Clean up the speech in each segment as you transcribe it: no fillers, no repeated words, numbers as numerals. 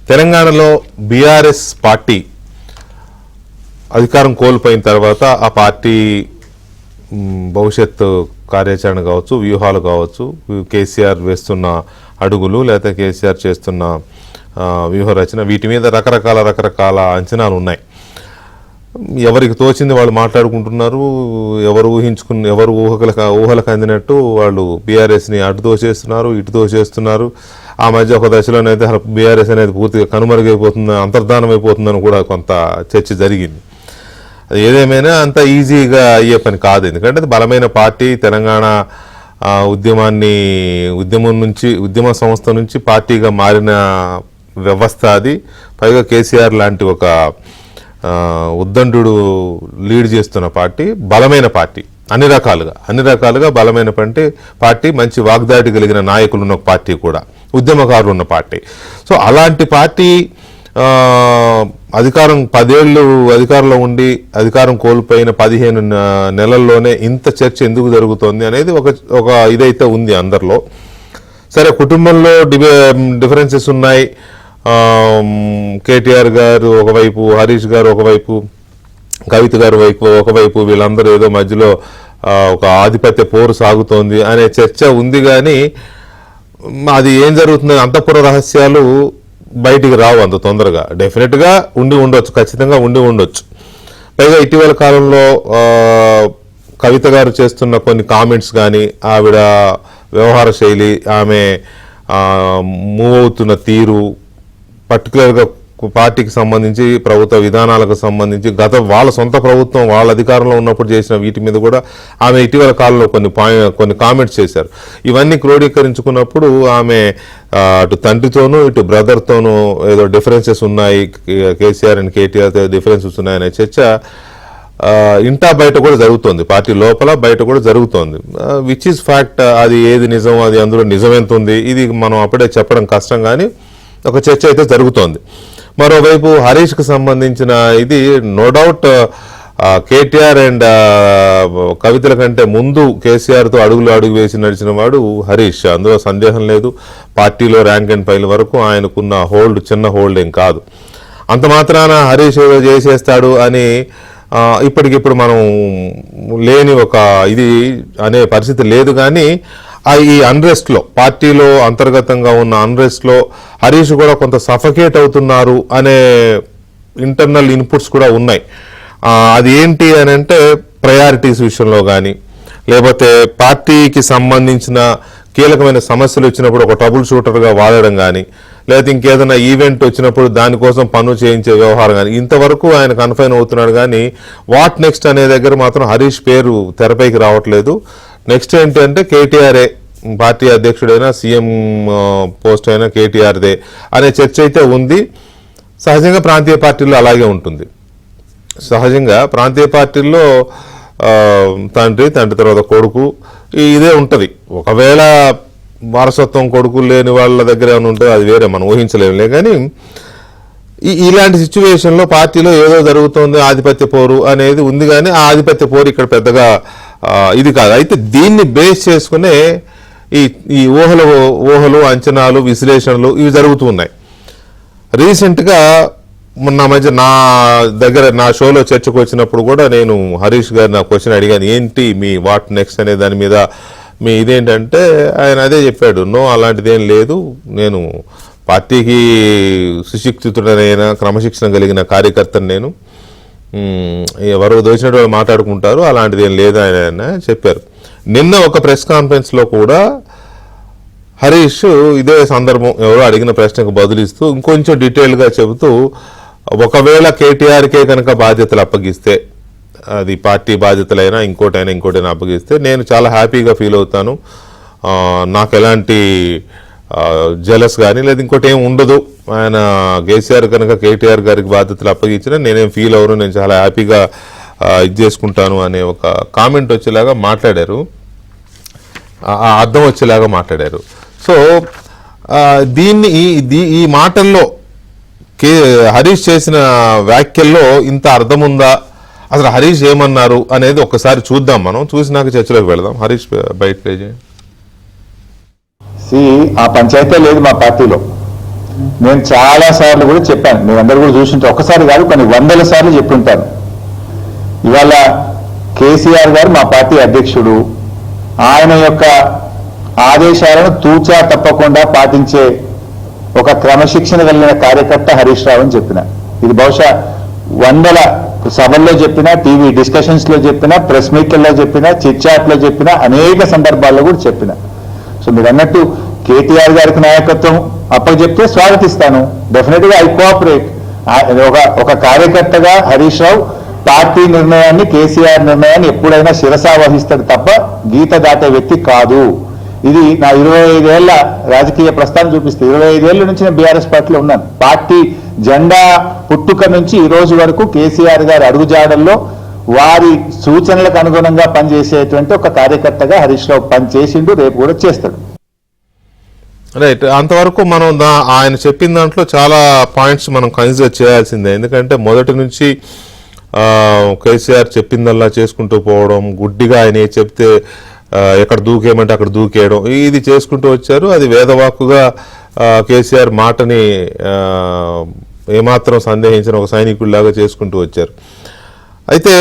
తెలంగాణలో BRS party అధికారం కోల్పోయిన తర్వాత ఆ పార్టీ భవిష్యత్తు కార్యాచరణ కావచ్చు, వ్యూహాలు కావచ్చు, కేసీఆర్ వేస్తున్న అడుగులు లేకపోతే కేసీఆర్ చేస్తున్న వ్యూహ రచన, వీటి మీద రకరకాల అంచనాలు ఉన్నాయి. ఎవరికి తోచింది వాళ్ళు మాట్లాడుకుంటున్నారు. ఎవరు ఊహలకు అందినట్టు వాళ్ళు బీఆర్ఎస్ని అటు తోసేస్తున్నారు, ఇటు తోసేస్తున్నారు. ఆ మధ్య ఒక దశలోనైతే బీఆర్ఎస్ అనేది పూర్తిగా కనుమరుగైపోతుంది, అంతర్ధానం అయిపోతుందని కూడా కొంత చర్చ జరిగింది. ఏదేమైనా అంత ఈజీగా అయ్యే పని కాదు. ఎందుకంటే అది బలమైన పార్టీ. తెలంగాణ ఉద్యమ సంస్థ నుంచి పార్టీగా మారిన వ్యవస్థ అది. పైగా కేసీఆర్ లాంటి ఒక ఉద్దండు లీడ్ చేస్తున్న పార్టీ, బలమైన పార్టీ, అన్ని రకాలుగా బలమైన పార్టీ, మంచి వాగ్దాటి కలిగిన నాయకులు ఉన్న పార్టీ కూడా, ఉద్యమకారులు ఉన్న పార్టీ. సో అలాంటి పార్టీ అధికారం 10 ఏళ్ళు అధికారంలో ఉండి అధికారం కోల్పోయిన 15 నెలల్లోనే ఇంత చర్చ ఎందుకు జరుగుతోంది అనేది ఒక ఇదైతే ఉంది అందరిలో. సరే, కుటుంబంలో డిఫరెన్సెస్ ఉన్నాయి. కేటీఆర్ గారు ఒకవైపు, హరీష్ గారు ఒకవైపు, కవిత గారు ఒకవైపు, వీళ్ళందరూ ఏదో మధ్యలో ఒక ఆధిపత్య పోరు సాగుతోంది అనే చర్చ ఉంది. కానీ అది ఏం జరుగుతుంది, అంతఃపుర రహస్యాలు బయటికి రావు అంత తొందరగా. డెఫినెట్గా ఖచ్చితంగా ఉండి ఉండొచ్చు. పైగా ఇటీవల కాలంలో కవిత గారు చేస్తున్న కొన్ని కామెంట్స్ కానీ, ఆవిడ వ్యవహార శైలి, ఆమె మూవ్ అవుతున్న తీరు, పర్టికులర్గా పార్టీకి సంబంధించి, ప్రభుత్వ విధానాలకు సంబంధించి, వాళ్ళ సొంత ప్రభుత్వం వాళ్ళ అధికారంలో ఉన్నప్పుడు చేసిన వీటి మీద కూడా ఆమె ఇటీవల కాలంలో కొన్ని కామెంట్స్ చేశారు. ఇవన్నీ క్రోడీకరించుకున్నప్పుడు ఆమె అటు తండ్రితోనూ ఇటు బ్రదర్తోనూ ఏదో డిఫరెన్సెస్ ఉన్నాయి, కేసీఆర్ అండ్ కేటీఆర్ డిఫరెన్సెస్ ఉన్నాయనే చర్చ ఇంటా బయట కూడా జరుగుతోంది, పార్టీ లోపల బయట కూడా జరుగుతోంది. Which is fact. అది ఏది నిజం, అది అందులో నిజం ఎంత ఉంది, ఇది మనం అప్పుడే చెప్పడం కష్టం. కానీ ఒక చర్చ అయితే జరుగుతోంది. మరోవైపు హరీష్కి సంబంధించిన ఇది నో డౌట్ కేటీఆర్ అండ్ కవితల కంటే ముందు కేసీఆర్తో అడుగు వేసి నడిచిన వాడు హరీష్, అందులో సందేహం లేదు. పార్టీలో ర్యాంక్ అండ్ ఫైల్ వరకు ఆయనకున్న హోల్డ్ చిన్న హోల్డ్ ఏం కాదు. అంత మాత్రాన హరీష్ ఏదో చేసేస్తాడు అని ఇప్పటికిప్పుడు మనం లేని ఒక ఇది అనే పరిస్థితి లేదు. కానీ ఈ అన్రెస్ట్లో, పార్టీలో అంతర్గతంగా ఉన్న అన్రెస్ట్లో హరీష్ కూడా కొంత సఫకేట్ అవుతున్నారు అనే ఇంటర్నల్ ఇన్పుట్స్ కూడా ఉన్నాయి. అది ఏంటి అని అంటే, ప్రయారిటీస్ విషయంలో కానీ, లేకపోతే పార్టీకి సంబంధించిన కీలకమైన సమస్యలు వచ్చినప్పుడు ఒక ట్రబుల్ షూటర్గా వాడడం కానీ, లేకపోతే ఇంకేదైనా ఈవెంట్ వచ్చినప్పుడు దానికోసం పనులు చేయించే వ్యవహారం కానీ, ఇంతవరకు ఆయన కన్ఫైన్ అవుతున్నాడు. కానీ వాట్ నెక్స్ట్ అనే దగ్గర మాత్రం హరీష్ పేరు తెరపైకి రావట్లేదు. నెక్స్ట్ ఏంటంటే కేటీఆర్ఏ, పార్టీ అధ్యక్షుడైనా సీఎం పోస్ట్ అయినా కేటీఆర్దే అనే చర్చ అయితే ఉంది. సహజంగా ప్రాంతీయ పార్టీల్లో అలాగే ఉంటుంది. సహజంగా ప్రాంతీయ పార్టీల్లో తండ్రి తర్వాత కొడుకు ఇదే ఉంటుంది. ఒకవేళ వారసత్వం కొడుకులు లేని వాళ్ళ దగ్గర ఏమైనా ఉంటే అది వేరే, మనం ఊహించలేములే. కానీ ఇలాంటి సిచ్యువేషన్లో పార్టీలో ఏదో జరుగుతుంది, ఆధిపత్య పోరు అనేది ఉంది. కానీ ఆ ఆధిపత్య పోరు ఇక్కడ పెద్దగా ఇది కాదు. అయితే దీన్ని బేస్ చేసుకునే ఈ ఊహలు, అంచనాలు, విశ్లేషణలు ఇవి జరుగుతూ ఉన్నాయి. రీసెంట్గా మొన్న మధ్య నా షోలో చర్చకు వచ్చినప్పుడు కూడా నేను హరీష్ గారు నా క్వశ్చన్ అడిగాను, ఏంటి మీ వాట్ నెక్స్ట్ అనే దాని మీద మీ ఇదేంటంటే ఆయన అదే చెప్పాడు, నో అలాంటిది ఏం లేదు, నేను పార్టీకి సుశిక్షితుడైన క్రమశిక్షణ కలిగిన కార్యకర్తను, నేను ఎవరు దోచినట్టు వాళ్ళు మాట్లాడుకుంటారు, అలాంటిది ఏం లేదు ఆయన చెప్పారు. నిన్న ఒక ప్రెస్ కాన్ఫరెన్స్లో కూడా హరీష్ ఇదే సందర్భం ఎవరో అడిగిన ప్రశ్నకు బదులిస్తూ ఇంకొంచెం డీటెయిల్గా చెబుతూ, ఒకవేళ కేటీఆర్కే కనుక బాధ్యతలు అప్పగిస్తే, అది పార్టీ బాధ్యతలైనా ఇంకోటైనా అప్పగిస్తే నేను చాలా హ్యాపీగా ఫీల్ అవుతాను, నాకు ఎలాంటి జలస్ కానీ లేదు ఇంకోటి ఏం ఉండదు. ఆయన కేసీఆర్ కనుక కేటీఆర్ గారికి బాధ్యతలు అప్పగించినా నేనేం ఫీల్ అవ్వను, నేను చాలా హ్యాపీగా ఇది చేసుకుంటాను అనే ఒక కామెంట్ వచ్చేలాగా మాట్లాడారు, అర్థం వచ్చేలాగా మాట్లాడారు. సో దీన్ని ఈ మాటల్లో హరీష్ చేసిన వ్యాఖ్యల్లో ఇంత అర్థం ఉందా, అసలు హరీష్ ఏమన్నారు అనేది ఒక్కసారి చూద్దాం. మనం చూసినాక చర్చలోకి వెళదాం. హరీష్ బయట ప్లే చేయండి. ఆ పంచాయతీ లేదు మా పార్టీలో. నేను చాలా సార్లు కూడా చెప్పాను, మీరందరూ కూడా చూసింటే ఒకసారి కాదు కొన్ని వందల సార్లు చెప్తుంటాను. ఇవాళ కేసీఆర్ గారు మా పార్టీ అధ్యక్షుడు, ఆయన యొక్క ఆదేశాలను తూచా తప్పకుండా పాటించే ఒక క్రమశిక్షణ కలిగిన కార్యకర్త హరీష్ రావు అని చెప్పిన. ఇది బహుశా వందల సభల్లో చెప్పినా, టీవీ డిస్కషన్స్ లో చెప్పినా, ప్రెస్ మీట్లలో చెప్పినా, చిట్ చాట్ లో చెప్పినా, అనేక సందర్భాల్లో కూడా చెప్పిన. సో మీరు అన్నట్టు కేటీఆర్ గారికి నాయకత్వం అప్పచెప్తే స్వాగతిస్తాను, డెఫినెట్ గా ఐ కోఆపరేట్. ఒక కార్యకర్తగా హరీష్ రావు పార్టీ నిర్ణయాన్ని, కేసీఆర్ నిర్ణయాన్ని ఎప్పుడైనా శిరసా వహిస్తాడు తప్ప గీత దాటే వ్యక్తి కాదు. ఇది నా 25 ఏళ్ల రాజకీయ ప్రస్థానం చూపిస్తే. 25 ఏళ్ల నుంచి నేను బీఆర్ఎస్ పార్టీలో ఉన్నాను. పార్టీ జెండా పుట్టుక నుంచి ఈ రోజు వరకు కేసీఆర్ గారి అడుగుజాడల్లో వారి సూచనలకు అనుగుణంగా పనిచేసేటువంటి ఒక కార్యకర్తగా హరీష్ రావు పనిచేసిండు, రేపు కూడా చేస్తాడు. రైట్, అంతవరకు మనం ఆయన చెప్పిన దాంట్లో చాలా పాయింట్స్ మనం కన్సిడర్ చేయాల్సిందే. ఎందుకంటే మొదటి నుంచి కేసీఆర్ చెప్పిందల్లా చేసుకుంటూ పోవడం, గుడ్డిగా ఆయన చెప్తే ఎక్కడ దూకేయమంటే అక్కడ దూకేయడం, ఇది చేసుకుంటూ వచ్చారు. అది వేదవాక్కుగా కేసీఆర్ మాటని ఏమాత్రం సందేహించిన ఒక సైనికుడిలాగా చేసుకుంటూ వచ్చారు. అయితే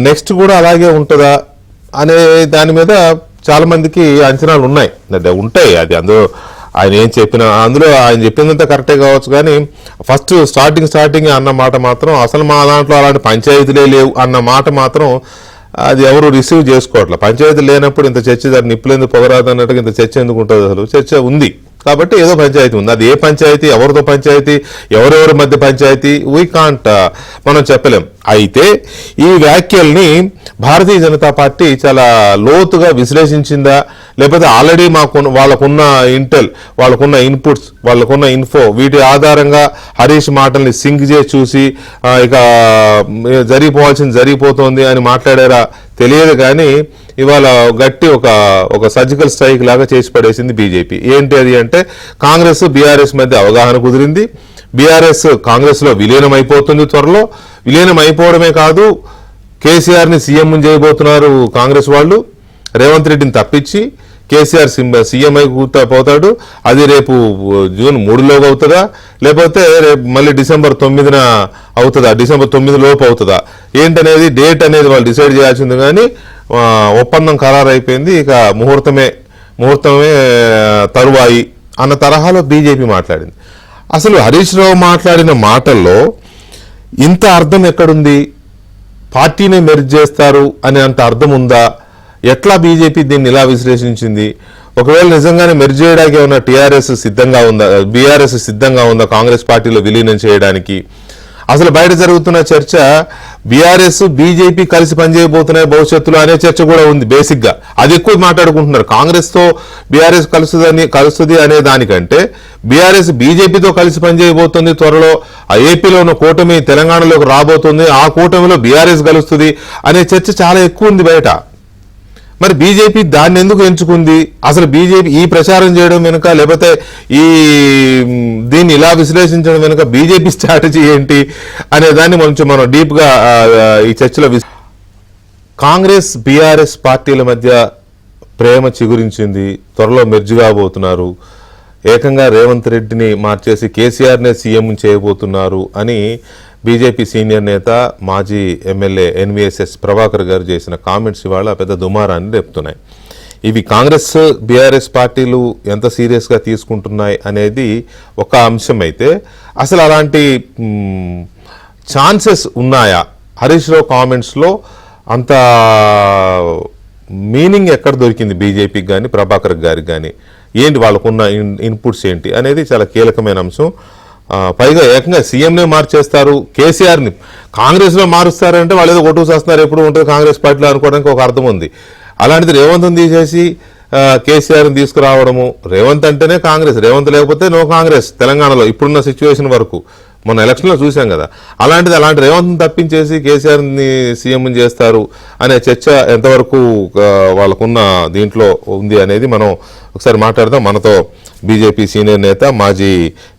నెక్స్ట్ కూడా అలాగే ఉంటుందా అనే దాని మీద చాలా మందికి అంచనాలు ఉంటాయి. అది అందులో ఆయన ఏం చెప్పినా, అందులో ఆయన చెప్పిందంతా కరెక్టే కావచ్చు, కానీ ఫస్ట్ స్టార్టింగ్ అన్న మాట మాత్రం అసలు మా దాంట్లో అలాంటి పంచాయతీలే లేవు అన్న మాట మాత్రం అది ఎవరు రిసీవ్ చేసుకోవట్లే. పంచాయతీ లేనప్పుడు ఇంత చర్చ నిప్పులేందుకు పొగరాదు అన్నట్టుగా ఇంత చర్చ ఎందుకు ఉంటుంది? అసలు చర్చ ఉంది కాబట్టి ఏదో పంచాయతీ ఉంది. అది ఏ పంచాయతీ, ఎవరితో పంచాయతీ, ఎవరెవరి మధ్య పంచాయతీ, వీ కాంట్ మనం చెప్పలేం. అయితే ఈ వ్యాఖ్యల్ని భారతీయ జనతా పార్టీ చాలా లోతుగా విశ్లేషించిందా, లేకపోతే ఆల్రెడీ వాళ్ళకున్న ఇంటెల్, వాళ్ళకున్న ఇన్పుట్స్, వాళ్ళకున్న ఇన్ఫో, వీటి ఆధారంగా హరీష్ మాటల్ని సింక్ చేసి చూసి ఇక జరిగిపోవాల్సింది జరిగిపోతుంది అని మాట్లాడారా తెలియదు. కానీ ఇవాళ గట్టి ఒక సర్జికల్ స్ట్రైక్ లాగా చేసి పడేసింది బీజేపీ. ఏంటి అది అంటే, కాంగ్రెస్ బీఆర్ఎస్ మధ్య అవగాహన కుదిరింది. బీఆర్ఎస్ కాంగ్రెస్ లో విలీనం అయిపోతుంది త్వరలో. విలీనం అయిపోవడమే కాదు, కేసీఆర్ని సీఎం చేయబోతున్నారు కాంగ్రెస్ వాళ్ళు. రేవంత్ రెడ్డిని తప్పించి కేసీఆర్ సీఎం అయి పోతాడు. అది రేపు జూన్ 3 అవుతుందా, లేకపోతే రేపు మళ్ళీ డిసెంబర్ 9 అవుతుందా, డిసెంబర్ 9 లోపు అవుతుందా ఏంటనేది డేట్ అనేది వాళ్ళు డిసైడ్ చేయాల్సింది. కానీ ఒప్పందం ఖరారు అయిపోయింది, ఇక ముహూర్తమే తరువాయి అన్న తరహాలో బీజేపీ మాట్లాడింది. అసలు హరీష్ రావు మాట్లాడిన మాటల్లో ఇంత అర్థం ఎక్కడుంది? పార్టీనే మెర్జ్ చేస్తారు అనే అంత అర్థం ఉందా? ఎట్లా బీజేపీ దీన్ని ఇలా విశ్లేషించింది? ఒకవేళ నిజంగానే మెర్జ్ చేయడానికి ఏమన్నా టీఆర్ఎస్ సిద్ధంగా ఉందా, బీఆర్ఎస్ సిద్ధంగా ఉందా కాంగ్రెస్ పార్టీలో విలీనం చేయడానికి? అసలు బయట జరుగుతున్న చర్చ బీఆర్ఎస్ బీజేపీ కలిసి పనిచేయబోతున్నాయి భవిష్యత్తులో అనే చర్చ కూడా ఉంది. బేసిక్ గా అది ఎక్కువ మాట్లాడుకుంటున్నారు. కాంగ్రెస్ తో బీఆర్ఎస్ కలుస్తుంది అనే దానికంటే బీఆర్ఎస్ బీజేపీతో కలిసి పనిచేయబోతుంది త్వరలో, ఆ ఏపీలో ఉన్న కూటమి తెలంగాణలోకి రాబోతుంది, ఆ కూటమిలో బీఆర్ఎస్ కలుస్తుంది అనే చర్చ చాలా ఎక్కువ ఉంది బయట. మరి బీజేపీ దాన్ని ఎందుకు ఎంచుకుంది? అసలు బీజేపీ ఈ ప్రచారం చేయడం వెనుక, లేకపోతే దీన్ని ఇలా విశ్లేషించడం వెనుక బీజేపీ స్ట్రాటజీ ఏంటి అనే దాన్ని మనం డీప్ గా ఈ చర్చలో కాంగ్రెస్ బీఆర్ఎస్ పార్టీల మధ్య ప్రేమ చిగురించింది, త్వరలో మెర్జ్ కాబోతున్నారు, ఏకంగా రేవంత్ రెడ్డిని మార్చేసి కేసీఆర్నే సీఎం చేయబోతున్నారు అని బీజేపీ సీనియర్ నేత మాజీ ఎమ్మెల్యే ఎన్వీఎస్ఎస్ ప్రభాకర్ గారు చేసిన కామెంట్స్ ఇవాళ పెద్ద దుమారాన్ని రేపుతున్నాయి. ఇవి కాంగ్రెస్ బీఆర్ఎస్ పార్టీలు ఎంత సీరియస్గా తీసుకుంటున్నాయి అనేది ఒక అంశం అయితే, అసలు అలాంటి ఛాన్సెస్ ఉన్నాయా? హరీష్ రావు కామెంట్స్లో అంత మీనింగ్ ఎక్కడ దొరికింది బీజేపీకి కానీ ప్రభాకర్ గారికి కానీ? ఏంటి వాళ్ళకున్న ఇన్పుట్స్ ఏంటి అనేది చాలా కీలకమైన అంశం. పైగా ఏకంగా సీఎంనే మార్చేస్తారు, కేసీఆర్ని కాంగ్రెస్లో మారుస్తారంటే వాళ్ళు ఏదో కొట్టుకు చేస్తున్నారు, ఎప్పుడు ఉంటుంది కాంగ్రెస్ పార్టీలో అనుకోవడానికి ఒక అర్థం ఉంది. అలాంటిది రేవంత్ని తీసేసి కేసీఆర్ని తీసుకురావడము. రేవంత్ అంటేనే కాంగ్రెస్, రేవంత్ లేకపోతే నో కాంగ్రెస్ తెలంగాణలో ఇప్పుడున్న సిచ్యువేషన్ వరకు. మొన్న ఎలక్షన్లో చూసాం కదా. అలాంటి రేవంత్ని తప్పించేసి కేసీఆర్ని సీఎం చేస్తారు అనే చర్చ ఎంతవరకు వాళ్ళకున్న దీంట్లో ఉంది అనేది మనం ఒకసారి మాట్లాడదాం. మనతో బీజేపీ సీనియర్ నేత మాజీ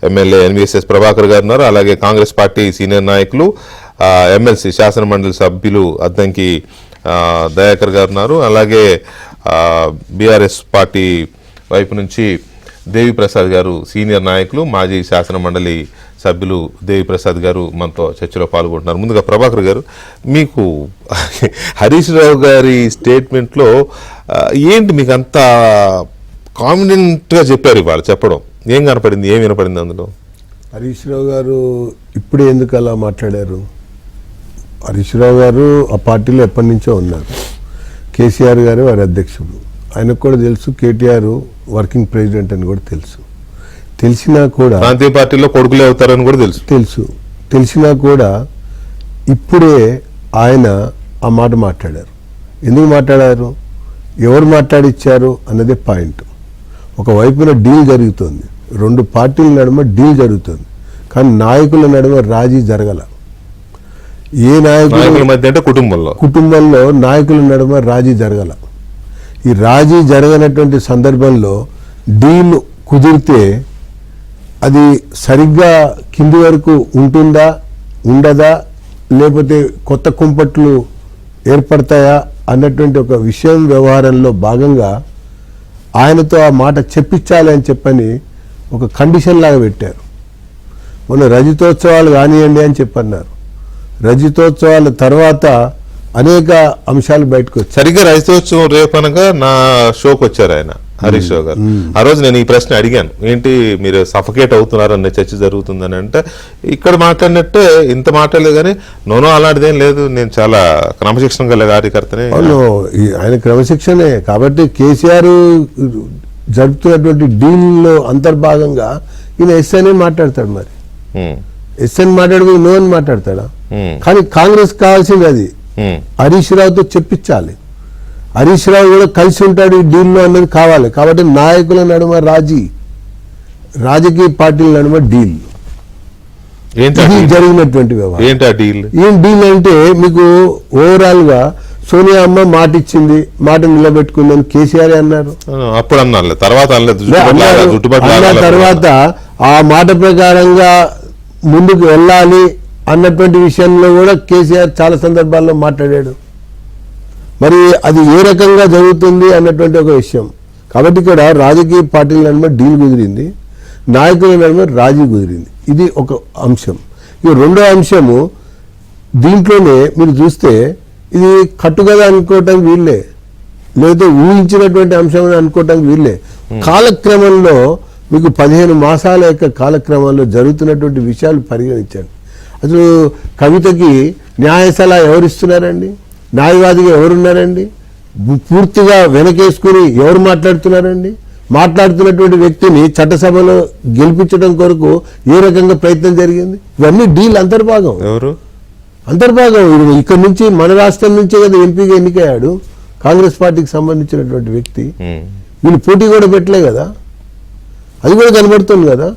ఎమ్మెల్యే ఎన్వీఎస్ఎస్ ప్రభాకర్ గారు ఉన్నారు. అలాగే కాంగ్రెస్ పార్టీ సీనియర్ నాయకులు ఎమ్మెల్సీ శాసనమండలి సభ్యులు అద్దంకి దయాకర్ గారు ఉన్నారు. అలాగే బీఆర్ఎస్ పార్టీ వైపు నుంచి దేవిప్రసాద్ గారు సీనియర్ నాయకులు, మాజీ శాసన మండలి సభ్యులు దేవిప్రసాద్ గారు మనతో చర్చలో పాల్గొంటున్నారు. ముందుగా ప్రభాకర్ గారు, మీకు హరీష్ రావు గారి స్టేట్మెంట్లో ఏంటి మీకు అంత కాన్ఫిడెంట్గా చెప్పారు ఇవాళ చెప్పడం? ఏం కనపడింది, ఏం వినపడింది అందులో? హరీష్ రావు గారు ఇప్పుడే ఎందుకు అలా మాట్లాడారు? హరీష్ రావు గారు ఆ పార్టీలో ఎప్పటి నుంచో ఉన్నారు. కేసీఆర్ గారు వారి అధ్యక్షుడు, ఆయనకు కూడా తెలుసు. కేటీఆర్ వర్కింగ్ ప్రెసిడెంట్ అని కూడా తెలుసు. తెలిసినా కూడా ప్రాంతీయ పార్టీలో కొడుకులే అవుతారని కూడా తెలుసు. తెలిసినా కూడా ఇప్పుడే ఆయన ఆ మాట మాట్లాడారు. ఎందుకు మాట్లాడారు, ఎవరు మాట్లాడిచ్చారు అన్నదే పాయింట్. ఒకవైపున డీల్ జరుగుతుంది, రెండు పార్టీల నడుమ డీల్ జరుగుతుంది, కానీ నాయకుల నడుమ రాజీ జరగల. ఏ నాయకుల మధ్య అంటే కుటుంబంలో నాయకుల నడుమ రాజీ జరగల. ఈ రాజీ జరగనటువంటి సందర్భంలో డీల్ కుదిరితే అది సరిగ్గా కింది వరకు ఉంటుందా, ఉండదా, లేకపోతే కొత్త కుంపట్లు ఏర్పడతాయా అన్నటువంటి ఒక విషయం వ్యవహారంలో భాగంగా ఆయనతో ఆ మాట చెప్పించాలి అని చెప్పని ఒక కండిషన్ లాగా పెట్టారు. మొన్న రజతోత్సవాలు కానివ్వండి అని చెప్పన్నారు. రజతోత్సవాల తర్వాత అనేక అంశాలు బయటకు వచ్చాయి. సరిగ్గా రజతోత్సవం రేపనగా నా షోకి వచ్చారు ఆయన, హరీష్ రావు గారు. ఆ రోజు నేను ఈ ప్రశ్న అడిగాను, ఏంటి మీరు సఫకేట్ అవుతున్నారు అనే చర్చ జరుగుతుందని. అంటే ఇక్కడ మాట్లాడినట్టే ఇంత మాట్లాడలేదు, కానీ నోనో అలాంటిదేం లేదు, నేను చాలా క్రమశిక్షణ గల కార్యకర్తనే. అవును, ఆయన క్రమశిక్షణే. కాబట్టి కేసీఆర్ జరుపుతున్నటువంటి డీల్లో అంతర్భాగంగా ఈయన ఎస్ అని మాట్లాడతాడు. మరి ఎస్ అని మాట్లాడుకుని నో అని మాట్లాడతాడా? కానీ కాంగ్రెస్ కావాల్సింది అది హరీష్ రావుతో చెప్పించాలి. హరీష్ రావు కూడా కలిసి ఉంటాడు ఈ డీల్లో అన్నది కావాలి. కాబట్టి నాయకుల నడుమ రాజకీయ పార్టీల నడుమ డీల్ జరిగినటువంటి వ్యవహారం. ఏం డీల్ అంటే మీకు ఓవరాల్ గా సోనియా అమ్మ మాట ఇచ్చింది, మాట నిలబెట్టుకుందని కేసీఆర్ అన్నారు. అప్పుడు అన్నారు, తర్వాత ఆ మాట ప్రకారంగా ముందుకు వెళ్ళాలి అన్నటువంటి విషయంలో కూడా కేసీఆర్ చాలా సందర్భాల్లో మాట్లాడాడు. మరి అది ఏ రకంగా జరుగుతుంది అన్నటువంటి ఒక విషయం. కాబట్టి ఇక్కడ రాజకీయ పార్టీల నడుమ డీల్ కుదిరింది, నాయకుల నడుమ రాజీ కుదిరింది. ఇది ఒక అంశం. ఇక రెండో అంశము, దీంట్లోనే మీరు చూస్తే ఇది కట్టుకథ అనుకోవటానికి వీళ్ళే, లేదా ఊహించినటువంటి అంశం అని అనుకోవటానికి వీళ్ళే. కాలక్రమంలో మీకు 15 మాసాల యొక్క కాలక్రమంలో జరుగుతున్నటువంటి విషయాలు పరిగణించండి. అసలు కవితకి న్యాయ సలహా ఎవరిస్తున్నారండి? న్యాయవాదిగా ఎవరున్నారండి? పూర్తిగా వెనకేసుకుని ఎవరు మాట్లాడుతున్నారండి? మాట్లాడుతున్నటువంటి వ్యక్తిని చట్టసభలో గెలిపించడం కొరకు ఏ రకంగా ప్రయత్నం జరిగింది? ఇవన్నీ డీల్ అంతర్భాగం. ఇక్కడ నుంచి మన రాష్ట్రం నుంచే కదా ఎంపీగా ఎన్నికయ్యాడు కాంగ్రెస్ పార్టీకి సంబంధించినటువంటి వ్యక్తి. వీళ్ళు పోటీ కూడా పెట్టలే కదా, అది కూడా కనబడుతుంది కదా.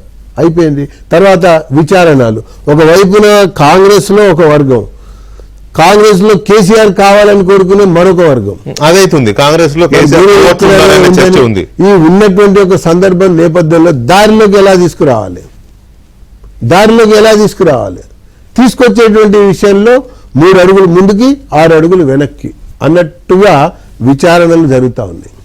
అయిపోయింది. తర్వాత విచారణలు, ఒకవైపున కాంగ్రెస్ లో ఒక వర్గం, కాంగ్రెస్ లో కేసీఆర్ కావాలని కోరుకునే మరొక వర్గం. అదైతుంది కాంగ్రెస్ లో ఈ ఉన్నటువంటి ఒక సందర్భం నేపథ్యంలో దారిలోకి ఎలా తీసుకురావాలి, తీసుకొచ్చేటువంటి విషయంలో 3 అడుగులు ముందుకి 6 అడుగులు వెనక్కి అన్నట్టుగా విచారణలు జరుగుతూ ఉన్నాయి.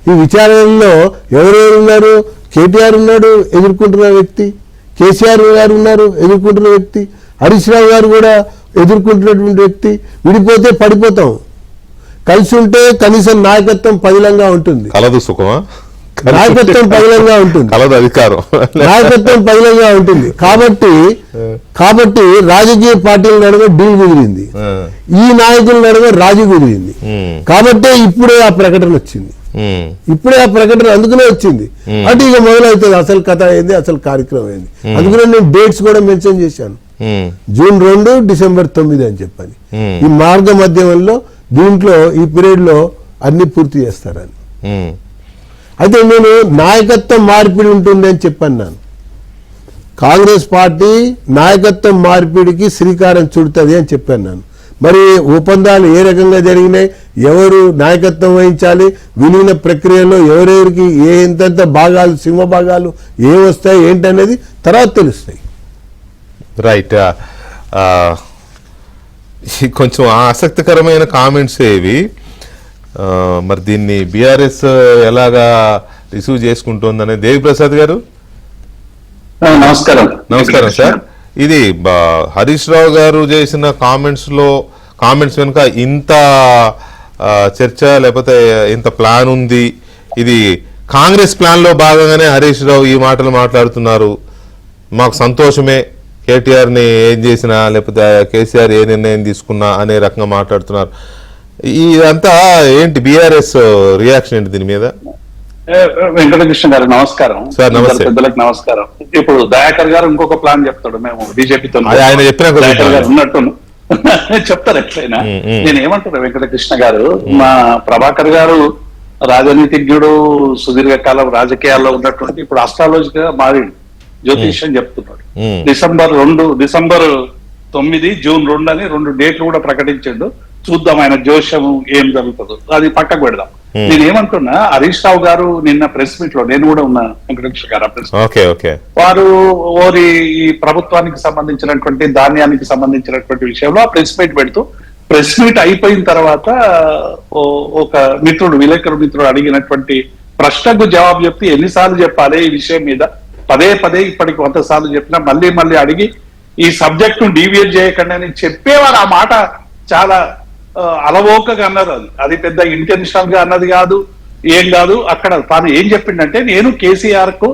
ఈ విచారణలో ఎవరెవరు ఉన్నారు? కేటీఆర్ ఉన్నాడు, ఎదుర్కొంటున్న వ్యక్తి. కేసీఆర్ గారు ఉన్నారు, ఎదుర్కొంటున్న వ్యక్తి. హరీష్ రావు గారు కూడా ఎదుర్కొంటున్నటువంటి వ్యక్తి. విడిపోతే పడిపోతాం, కలిసి ఉంటే కనీసం నాయకత్వం పదిలంగా ఉంటుంది. నాయకత్వం పదిలంగా ఉంటుంది, నాయకత్వం పదిలంగా ఉంటుంది. కాబట్టి రాజకీయ పార్టీల నడుమ డీల్ కుదిరింది, ఈ నాయకుల నడుమ రాజీ కుదిరింది. కాబట్టే ఇప్పుడే ఆ ప్రకటన వచ్చింది. అందుకనే వచ్చింది. అంటే ఇక మొదలవుతుంది అసలు కథ ఏంది, అసలు కార్యక్రమం ఏంది. అందుకనే నేను డేట్స్ కూడా మెన్షన్ చేశాను, జూన్ 2, డిసెంబర్ 9 అని చెప్పని. ఈ మార్గ మధ్యంలో దీంట్లో ఈ పీరియడ్ లో అన్ని పూర్తి చేస్తారని. అయితే నేను నాయకత్వం మార్పిడి ఉంటుంది అని చెప్పన్నాను. కాంగ్రెస్ పార్టీ నాయకత్వం మార్పిడికి శ్రీకారం చుడుతుంది అని చెప్పాను. మరి ఒప్పందాలు ఏ రకంగా జరిగినాయి, ఎవరు నాయకత్వం వహించాలి, విలీన ప్రక్రియలో ఎవరెవరికి ఎంతెంత భాగాలు, సింహ భాగాలు వస్తాయి ఏంటనేది తర్వాత తెలుస్తాయి. రైట్. కొంచెం ఆసక్తికరమైన కామెంట్స్ ఇవి. మరి దీన్ని బీఆర్ఎస్ ఎలాగా రిసీవ్ చేసుకుంటోందనే దేవిప్రసాద్ గారు నమస్కారం. నమస్కారం సార్. ఇది హరీష్ రావు గారు చేసిన కామెంట్స్ వెనుక ఇంత చర్చ లేకపోతే ఇంత ప్లాన్ ఉంది, ఇది కాంగ్రెస్ ప్లాన్ లో భాగంగానే హరీష్ రావు ఈ మాటలు మాట్లాడుతున్నారు, మాకు సంతోషమే కేటీఆర్ని ఏం చేసినా లేకపోతే కేసీఆర్ ఏ నిర్ణయం తీసుకున్నా అనే రకంగా మాట్లాడుతున్నారు. ఇదంతా ఏంటి బీఆర్ఎస్ రియాక్షన్ ఏంటి దీని మీద? వెంకటకృష్ణ గారు నమస్కారం. సార్ నమస్తే. పెద్దలకు నమస్కారం. ఇప్పుడు దయాకర్ గారు ఇంకొక ప్లాన్ చెప్తాడు, మేము బీజేపీతో ఆయన చెప్పిన దయాకర్ గారు ఉన్నట్టు చెప్తారు ఎట్లయినా. నేను ఏమంటున్నా వెంకటకృష్ణ గారు, మా ప్రభాకర్ గారు రాజనీతిజ్ఞుడు, సుదీర్ఘకాలం రాజకీయాల్లో ఉన్నటువంటి, ఇప్పుడు అస్ట్రాలజీగా మారి జ్యోతిష్యం చెప్తున్నాడు. డిసెంబర్ 9, జూన్ 2 అని 2 డేట్లు కూడా ప్రకటించాడు. చూద్దాం ఆయన జోష్యం ఏం జరుగుతుందో, అది పక్కకు పెడదాం. నేను ఏమంటున్నా, హరీష్ రావు గారు నిన్న ప్రెస్ మీట్ లో, నేను కూడా ఉన్నా వెంకటేశ్వర గారు ప్రెస్ వారు ఈ ప్రభుత్వానికి సంబంధించినటువంటి ధాన్యానికి సంబంధించినటువంటి విషయంలో ఆ ప్రెస్ మీట్ పెడుతూ, ప్రెస్ మీట్ అయిపోయిన తర్వాత ఒక విలేకరు మిత్రుడు అడిగినటువంటి ప్రశ్నకు జవాబు చెప్తే ఎన్నిసార్లు చెప్పాలి ఈ విషయం మీద, పదే ఇప్పటికి 100 సార్లు చెప్పినా మళ్ళీ అడిగి ఈ సబ్జెక్ట్ ను డీవియేట్ చేయకండి అని చెప్పేవారు. ఆ మాట చాలా అలవోకగా అన్నారు. అది పెద్ద ఇంటెన్షనల్ గా అన్నది కాదు, ఏం కాదు. అక్కడ తాను ఏం చెప్పిండంటే, నేను కేసీఆర్ కు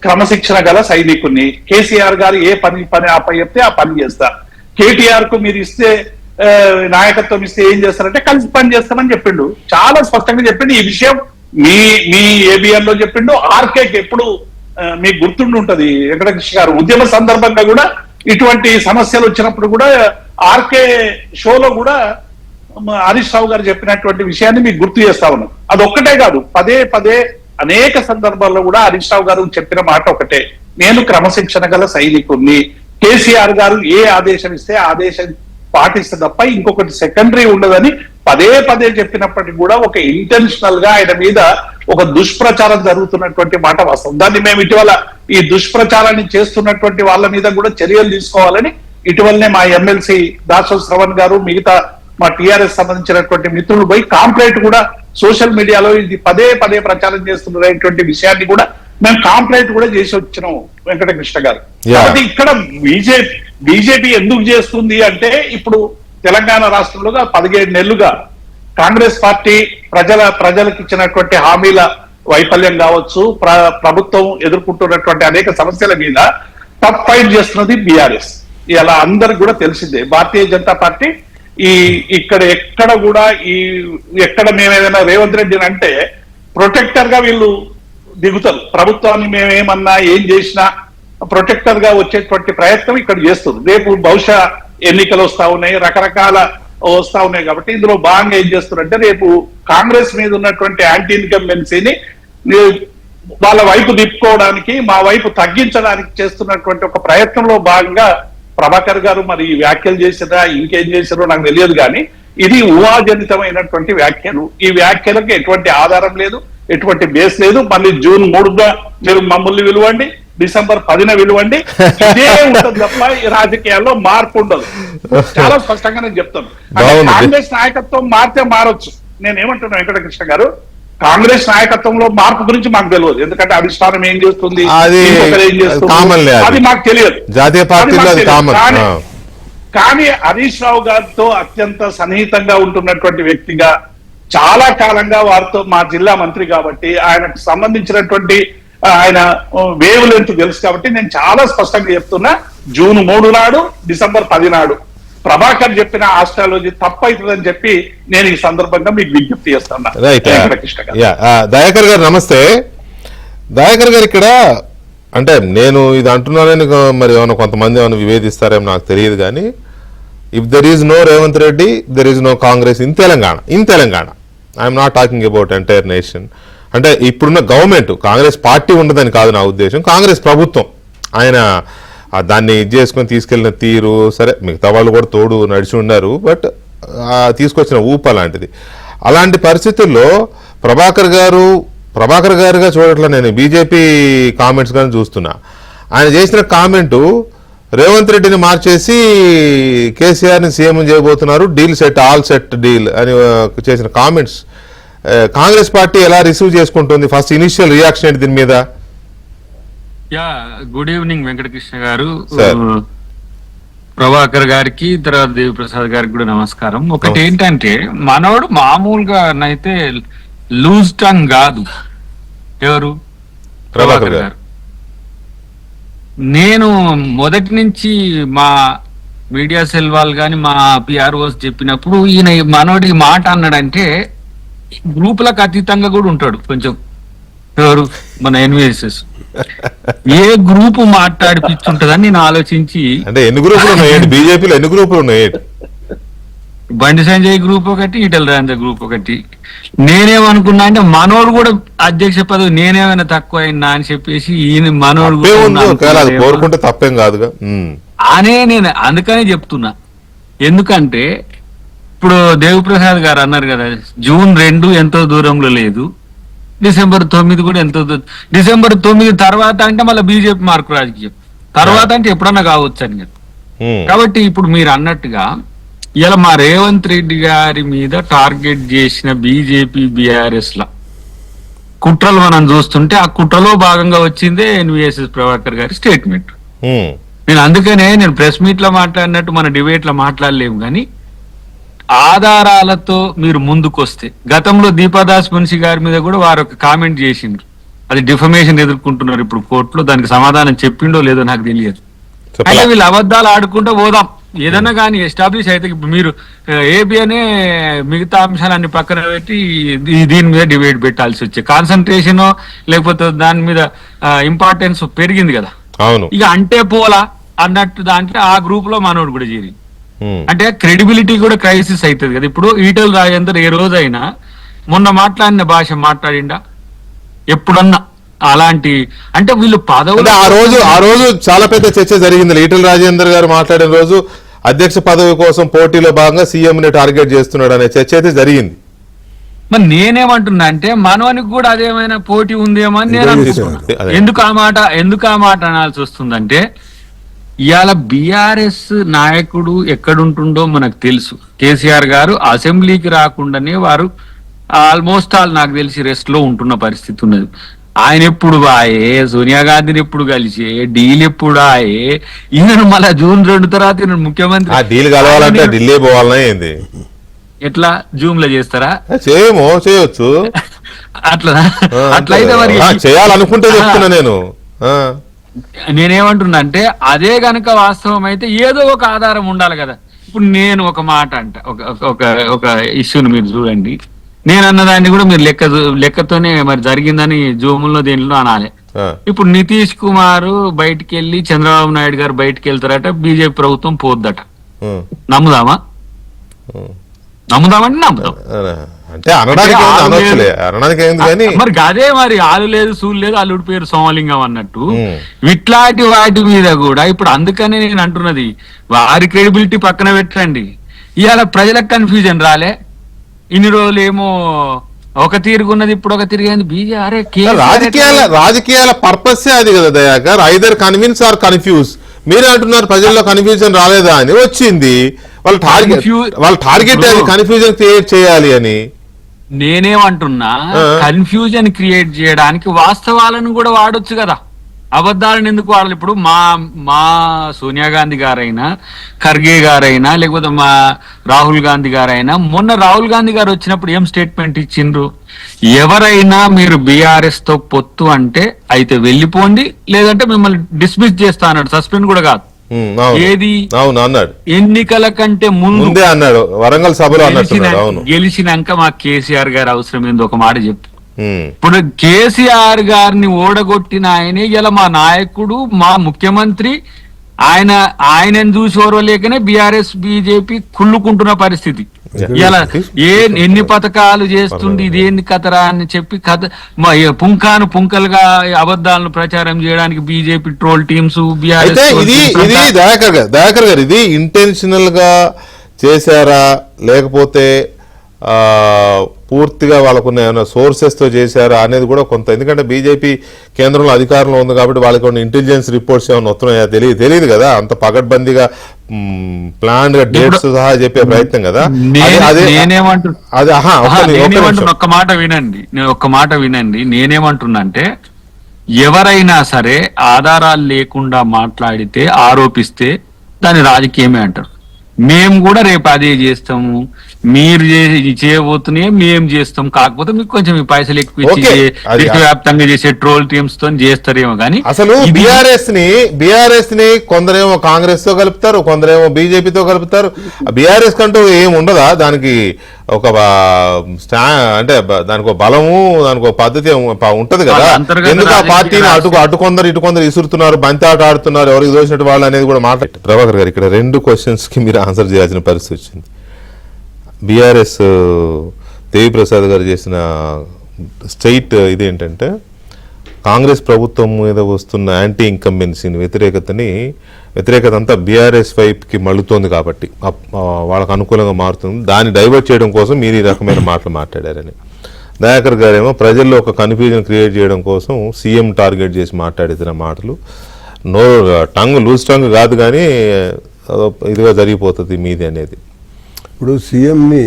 క్రమశిక్షణ గల సైనికుణ్ణి, కేసీఆర్ గారు ఏ పని చెప్తే ఆ పని చేస్తా, కేటీఆర్ కు మీరు ఇస్తే నాయకత్వం ఇస్తే ఏం చేస్తారంటే కలిసి పని చేస్తామని చెప్పిండు. చాలా స్పష్టంగా చెప్పిండు. ఈ విషయం మీ ఏబిఎన్ లో చెప్పిండు. ఆర్కేకి ఎప్పుడు మీకు గుర్తుండి ఉంటది వెంకటకృష్ణ గారు, ఉద్యమ సందర్భంగా కూడా ఇటువంటి సమస్యలు వచ్చినప్పుడు కూడా ఆర్కే షోలో కూడా హరీష్ రావు గారు చెప్పినటువంటి విషయాన్ని మీకు గుర్తు చేస్తా ఉన్నాం. అది ఒక్కటే కాదు, పదే అనేక సందర్భాల్లో కూడా హరీష్ రావు గారు చెప్పిన మాట ఒకటే, నేను క్రమశిక్షణ గల సైనికుణ్ణి, కేసీఆర్ గారు ఏ ఆదేశం ఇస్తే ఆదేశం పాటిస్తే తప్ప ఇంకొకటి సెకండరీ ఉండదని పదే చెప్పినప్పటికీ కూడా ఒక ఇంటెన్షనల్ గా ఆయన మీద ఒక దుష్ప్రచారం జరుగుతున్నటువంటి మాట వాస్తవం. దాన్ని మేము ఇటీవల ఈ దుష్ప్రచారాన్ని చేస్తున్నటువంటి వాళ్ళ మీద కూడా చర్యలు తీసుకోవాలని ఇటీవలనే మా ఎమ్మెల్సీ దాసో శ్రవణ్ గారు, మిగతా మా టీఆర్ఎస్ సంబంధించినటువంటి మిత్రులు పోయి కాంప్లైంట్ కూడా సోషల్ మీడియాలో ఇది పదే ప్రచారం చేస్తున్నటువంటి విషయాన్ని కూడా మేము కాంప్లైంట్ కూడా చేసి వచ్చినాం వెంకటకృష్ణ గారు. కాబట్టి ఇక్కడ బీజేపీ ఎందుకు చేస్తుంది అంటే, ఇప్పుడు తెలంగాణ రాష్ట్రంలో 17 నెలలుగా కాంగ్రెస్ పార్టీ ప్రజలకు ఇచ్చినటువంటి హామీల వైఫల్యం కావచ్చు, ప్రభుత్వం ఎదుర్కొంటున్నటువంటి అనేక సమస్యల మీద టఫ్ ఫైట్ చేస్తున్నది బీఆర్ఎస్. ఇలా అందరికి కూడా తెలిసిందే. భారతీయ జనతా పార్టీ ఎక్కడ మేమేదైనా రేవంత్ రెడ్డిని అంటే ప్రొటెక్టర్ గా వీళ్ళు దిగుతారు. ప్రభుత్వాన్ని మేమేమన్నా ఏం చేసినా ప్రొటెక్టర్ గా వచ్చేటువంటి ప్రయత్నం ఇక్కడ చేస్తుంది. రేపు బహుశా ఎన్నికలు వస్తా ఉన్నాయి, రకరకాల వస్తా ఉన్నాయి. కాబట్టి ఇందులో భాగంగా ఏం చేస్తున్నారంటే, రేపు కాంగ్రెస్ మీద ఉన్నటువంటి యాంటీ ఇన్కంబెన్సీని వాళ్ళ వైపు తిప్పుకోవడానికి, మా వైపు తగ్గించడానికి చేస్తున్నటువంటి ఒక ప్రయత్నంలో భాగంగా ప్రభాకర్ గారు మరి ఈ వ్యాఖ్యలు చేసినా ఇంకేం చేసినారో నాకు తెలియదు, కానీ ఇది ఊహాజనితమైనటువంటి వ్యాఖ్యలు. ఈ వ్యాఖ్యలకు ఎటువంటి ఆధారం లేదు, ఎటువంటి బేస్ లేదు. మళ్ళీ జూన్ 3గా మీరు మమ్మల్ని విలువండి, డిసెంబర్ 10న విలువండి, ఇదే ఉంటుంది తప్ప ఈ రాజకీయాల్లో మార్పు ఉండదు. చాలా స్పష్టంగా నేను చెప్తాను. కాంగ్రెస్ నాయకత్వం మారితే మారొచ్చు. నేను ఏమంటున్నా వెంకటకృష్ణ గారు, కాంగ్రెస్ నాయకత్వంలో మార్పు గురించి మాకు తెలియదు. ఎందుకంటే అధిష్టానం ఏం చేస్తుంది, ఏం చేస్తుంది అది మాకు తెలియదు. జాతీయ పార్టీలో కానీ హరీష్ రావు గారితో అత్యంత సన్నిహితంగా ఉంటున్నటువంటి వ్యక్తిగా, చాలా కాలంగా వారితో, మా జిల్లా మంత్రి కాబట్టి ఆయనకు సంబంధించినటువంటి ఆయన వేవ్ లెంత్ తెలుసు కాబట్టి నేను చాలా స్పష్టంగా చెప్తున్నా, జూన్ 3 నాడు, డిసెంబర్ 10 నాడు ప్రభాకర్ చెప్పిన ఆస్ట్రాలజీ తప్పవుతుందని చెప్పి నేను ఈ సందర్భంగా మీకు విజ్ఞప్తి చేస్తున్నా. దయాకర్ గారు నమస్తే. దయాకర్ గారు, ఇక్కడ అంటే నేను ఇది అంటున్నానని మరి ఏమైనా కొంతమంది ఏమైనా వివేదిస్తారేమో నాకు తెలియదు, కానీ if there is no Revanth Reddy, there is no Congress in Telangana. I'm not talking about entire nation. అంటే ఇప్పుడున్న గవర్నమెంట్, కాంగ్రెస్ పార్టీ ఉండదని కాదు నా ఉద్దేశం, కాంగ్రెస్ ప్రభుత్వం ఆయన దాన్ని ఇది చేసుకొని తీసుకెళ్లిన తీరు, సరే మిగతా వాళ్ళు కూడా తోడు నడిచి ఉన్నారు, బట్ తీసుకొచ్చిన ఊప లాంటిది. అలాంటి పరిస్థితుల్లో ప్రభాకర్ గారుగా చూడట్లా నేను బీజేపీ కామెంట్స్ కానీ చూస్తున్నా. ఆయన చేసిన కామెంటు రేవంత్ రెడ్డిని మార్చేసి కేసీఆర్ని సీఎం చేయబోతున్నారు, deal set, all set deal అని చేసిన కామెంట్స్ కాంగ్రెస్ పార్టీ ఎలా రిసీవ్ చేసుకుంటుంది? ఫస్ట్ ఇనిషియల్ రియాక్షన్ ఏంటి దీని మీద? యా, గుడ్ ఈవినింగ్ వెంకటకృష్ణ గారు, సార్. ప్రభాకర్ గారికి, తర్వాత దేవిప్రసాద్ గారికి కూడా నమస్కారం. ఒకటి నమస్తే. ఏంటంటే మనోడు మామూలుగా అయితే లూజ్ టంగ్ కాదు. ఎవరు? ప్రభాకర్ గారు. నేను మొదటి నుంచి మా మీడియా సెల్ వాళ్ళు కానీ మా పిఆర్ఓస్ చెప్పినప్పుడు ఈయన మనోడి మాట అన్నాడంటే గ్రూపులకు అతీతంగా కూడా ఉంటాడు కొంచెం. ఎవరు? మన ఎన్విఎస్ఎస్ ఏ గ్రూపు మాట్లాడిపిచ్చుంటదని నేను ఆలోచించి, అంటే ఎన్ని గ్రూపులు ఉన్నాయి బీజేపీలో? ఎన్ని గ్రూపులు ఉన్నాయి? బండి సంజయ్ గ్రూప్ ఒకటి, ఈటెల రాజేందర్ గ్రూప్ ఒకటి. నేనేమనుకున్నా అంటే మనోడు కూడా అధ్యక్ష పదవి నేనేమైనా తక్కువ అయినా అని చెప్పేసి ఈయన మనోడు తప్పే ఉంది, ఒకవేళ అది అనుకున్నాడేమో కోరుకుంటే తప్పేం కాదుగా. అనే నేను అందుకనే చెప్తున్నా. ఎందుకంటే ఇప్పుడు దేవిప్రసాద్ గారు అన్నారు కదా, జూన్ 2 ఎంతో దూరంలో లేదు, డిసెంబర్ 9 కూడా ఎంతో డిసెంబర్ 9 తర్వాత అంటే మళ్ళీ బీజేపీ మార్కు రాజకీయం తర్వాత అంటే ఎప్పుడన్నా కావచ్చు అని చెప్పి. కాబట్టి ఇప్పుడు మీరు అన్నట్టుగా ఇలా మా రేవంత్ రెడ్డి గారి మీద టార్గెట్ చేసిన బీజేపీ బీఆర్ఎస్ ల కుట్రలు మనం చూస్తుంటే ఆ కుట్రలో భాగంగా వచ్చిందే ఎన్విఎస్ఎస్ ప్రభాకర్ గారి స్టేట్మెంట్. నేను అందుకనే నేను ప్రెస్ మీట్ లో మాట్లాడినట్టు మన డిబేట్ లో మాట్లాడలేము, కానీ ఆధారాలతో మీరు ముందుకొస్తే, గతంలో దీపాదాస్ మున్షి గారి మీద కూడా వారు ఒక కామెంట్ చేసిండ్రు, అది డిఫమేషన్ ఎదుర్కొంటున్నారు ఇప్పుడు కోర్టులో. దానికి సమాధానం చెప్పిండో లేదో నాకు తెలియదు. అయితే వీళ్ళు అబద్ధాలు ఆడుకుంటూ పోదాం, ఏదన్నా కానీ ఎస్టాబ్లిష్ అయితే ఇప్పుడు మీరు ఏబీ అనే మిగతా అంశాలన్నీ పక్కన పెట్టి దీని మీద డిబేట్ పెట్టాల్సి వచ్చే కాన్సన్ట్రేషన్ లేకపోతే దాని మీద ఇంపార్టెన్స్ పెరిగింది కదా. అవును. ఇక అంటే పోలా అన్నట్టు దాంట్లో ఆ గ్రూప్ లో మనోడు కూడా చేరి అంటే క్రెడిబిలిటీ కూడా క్రైసిస్ అవుతుంది కదా. ఇప్పుడు ఈటెల రాజేందర్ ఏ రోజైనా మొన్న మాట్లాడిన భాష మాట్లాడిండా ఎప్పుడన్నా? అలాంటి అంటే వీళ్ళు పదవులు ఆ రోజు చాలా పెద్ద చర్చ జరిగింది. ఈటెల రాజేందర్ గారు మాట్లాడిన రోజు అధ్యక్ష పదవి కోసం పోటీలో భాగంగా సీఎం ని టార్గెట్ చేస్తున్నాడు అనే చర్చ అయితే జరిగింది. మరి నేనేమంటున్నా అంటే మనవానికి కూడా అదేమైనా పోటీ ఉందేమో అని నేను అనుకుంటున్నా. ఎందుకు ఆ మాట అనాల్సి వస్తుందంటే ఇవాళ బీఆర్ఎస్ నాయకుడు ఎక్కడుంటుండో మనకు తెలుసు. కేసీఆర్ గారు అసెంబ్లీకి రాకుండానే వారు ఆల్మోస్ట్ నాకు తెలిసి రెస్ట్ లో ఉంటున్న పరిస్థితి ఉన్నది. ఆయన ఎప్పుడు బాయే, సోనియా గాంధీని ఎప్పుడు కలిసి డీల్ ఎప్పుడు ఆయే, ఈయన మళ్ళా జూన్ 2 తర్వాత ఈయన ముఖ్యమంత్రి. ఆ డీల్ కలవాలంటే ఢిల్లీ పోవాలనే ఏంది? ఎట్లా జూమ్ లో చేస్తారా? చేయొచ్చు అట్లయితే మరి చేయాలనుకుంటే చెప్తున్నా నేనేమంటున్నా అంటే అదే గనక వాస్తవం అయితే ఏదో ఒక ఆధారం ఉండాలి కదా. ఇప్పుడు నేను ఒక మాట అంట, ఒక ఇష్యూని మీరు చూడండి, నేను అన్నదాన్ని కూడా మీరు లెక్కతోనే మరి జరిగిందని జూముల్లో దేనిలో అనాలి. ఇప్పుడు నితీష్ కుమార్ బయటికి వెళ్ళి చంద్రబాబు నాయుడు గారు బయటికి వెళ్తారట, బీజేపీ ప్రభుత్వం పోద్దట. నమ్ముదామా? నమ్ముదామంటే నమ్ముదాం. అంటే అనడానికి మరి అదే మరి ఆలు లేదు సూలు లేదు అల్లుడి పేరు సోమలింగం అన్నట్టు ఇట్లాంటి వాటి మీద కూడా ఇప్పుడు అందుకనే నేను అంటున్నది, వారి క్రెడిబిలిటీ పక్కన పెట్టండి. ఇవాళ ప్రజలకు కన్ఫ్యూజన్ రాలే, ఇన్ని రోజులు ఏమో ఒక తీరుగున్నది ఇప్పుడు ఒక తిరిగేది బీజేఆర్. రాజకీయాల పర్పస్ అది కదా Dayakar, either convince or confuse. మీరే అంటున్నారు ప్రజల్లో కన్ఫ్యూజన్ రాలేదా అని, వచ్చింది. వాళ్ళ టార్గెట్ అది కన్ఫ్యూజన్ క్రియేట్ చేయాలి అని. నేనేమంటున్నా, కన్ఫ్యూజన్ క్రియేట్ చేయడానికి వాస్తవాలను కూడా వాడొచ్చు కదా, అబద్ధాలను ఎందుకు వాడాలి? ఇప్పుడు మా సోనియా గాంధీ గారైనా, ఖర్గే గారైనా, లేకపోతే మా రాహుల్ గాంధీ గారైనా, మొన్న రాహుల్ గాంధీ గారు వచ్చినప్పుడు ఏం స్టేట్మెంట్ ఇచ్చిండ్రు? ఎవరైనా మీరు బీఆర్ఎస్ తో పొత్తు అంటే అయితే వెళ్ళిపోండి, లేదంటే మిమ్మల్ని డిస్మిస్ చేస్తా అన్నాడు, సస్పెండ్ కూడా కాదు. ఏది అన్నాడు, ఎన్నికల కంటే ముందే అన్నాడు, వరంగల్ సభలో గెలిచినాక మా కేసీఆర్ గారు అవసరం ఏందో ఒక మాట చెప్పు. ఇప్పుడు కేసీఆర్ గారిని ఓడగొట్టిన ఆయనే ఇలా మా నాయకుడు, మా ముఖ్యమంత్రి, ఆయనను చూసి ఓర్వలేకనే బీఆర్ఎస్ బీజేపీ కుళ్ళుకుంటున్న పరిస్థితి. ఇలా ఎన్ని పథకాలు చేస్తుంది, ఇదేంది కథరా అని చెప్పి పుంకలుగా అబద్ధాలను ప్రచారం చేయడానికి బీజేపీ ట్రోల్ టీమ్స్ దయాకర్ గారు ఇది ఇంటెన్షనల్ గా చేశారా లేకపోతే పూర్తిగా వాళ్ళకున్న ఏమైనా సోర్సెస్తో చేశారా అనేది కూడా కొంత, ఎందుకంటే బీజేపీ కేంద్రంలో అధికారంలో ఉంది కాబట్టి వాళ్ళకి ఉన్న ఇంటెలిజెన్స్ రిపోర్ట్స్ ఏమైనా వస్తున్నాయా తెలియదు కదా, అంత పగడ్బందీగా ప్లాన్ గా డేట్స్ సహా చెప్పే ప్రయత్నం కదా. ఒక్క మాట వినండి, నేనేమంటున్నా అంటే ఎవరైనా సరే ఆధారాలు లేకుండా మాట్లాడితే ఆరోపిస్తే దాన్ని రాజకీయమే అంటారు. మేము కూడా రేపు అదే చేస్తాము, మీరు చేయబోతున్నాయి మేము చేస్తాం, కాకపోతే మీకు కొంచెం ఈ పైసలు ఎక్కువ ఇచ్చి దేశవ్యాప్తంగా చేసే ట్రోల్ టీమ్స్ తో చేస్తారేమో కానీ అసలు బీఆర్ఎస్ ని కొందరేమో కాంగ్రెస్ తో కలుపుతారు, కొందరేమో బీజేపీతో కలుపుతారు. బీఆర్ఎస్ కంటూ ఏమి ఉండదా, దానికి ఒక అంటే దానికి ఒక బలము, దానికి ఒక పద్ధతి ఉంటది కదా. ఎందుకు ఆ పార్టీని అటు కొందరు ఇటు కొందరు ఇసురుతున్నారు, బంతి ఆట ఆడుతున్నారు, ఎవరికి దోచినట్టు వాళ్ళు అనేది కూడా మాట్లాడారు. ప్రభాకర్ గారు, ఇక్కడ 2 క్వశ్చన్స్ కి మీరు ఆన్సర్ చేయాల్సిన పరిస్థితి వచ్చింది. బీఆర్ఎస్ దేవిప్రసాద్ గారు చేసిన స్ట్రైట్ ఇదేంటంటే కాంగ్రెస్ ప్రభుత్వం మీద వస్తున్న యాంటీ ఇన్కంబెన్సీని వ్యతిరేకత అంతా బీఆర్ఎస్ వైపుకి మళ్ళుతోంది కాబట్టి వాళ్ళకు అనుకూలంగా మారుతుంది, దాన్ని డైవర్ట్ చేయడం కోసం మీరు ఈ రకమైన మాటలు మాట్లాడారని. దయాకర్ గారేమో ప్రజల్లో ఒక కన్ఫ్యూజన్ క్రియేట్ చేయడం కోసం సీఎం టార్గెట్ చేసి మాట్లాడిన మాటలు లూజ్ టంగ్ కాదు కానీ ఇదిగా జరిగిపోతుంది మీది అనేది. ఇప్పుడు సీఎంని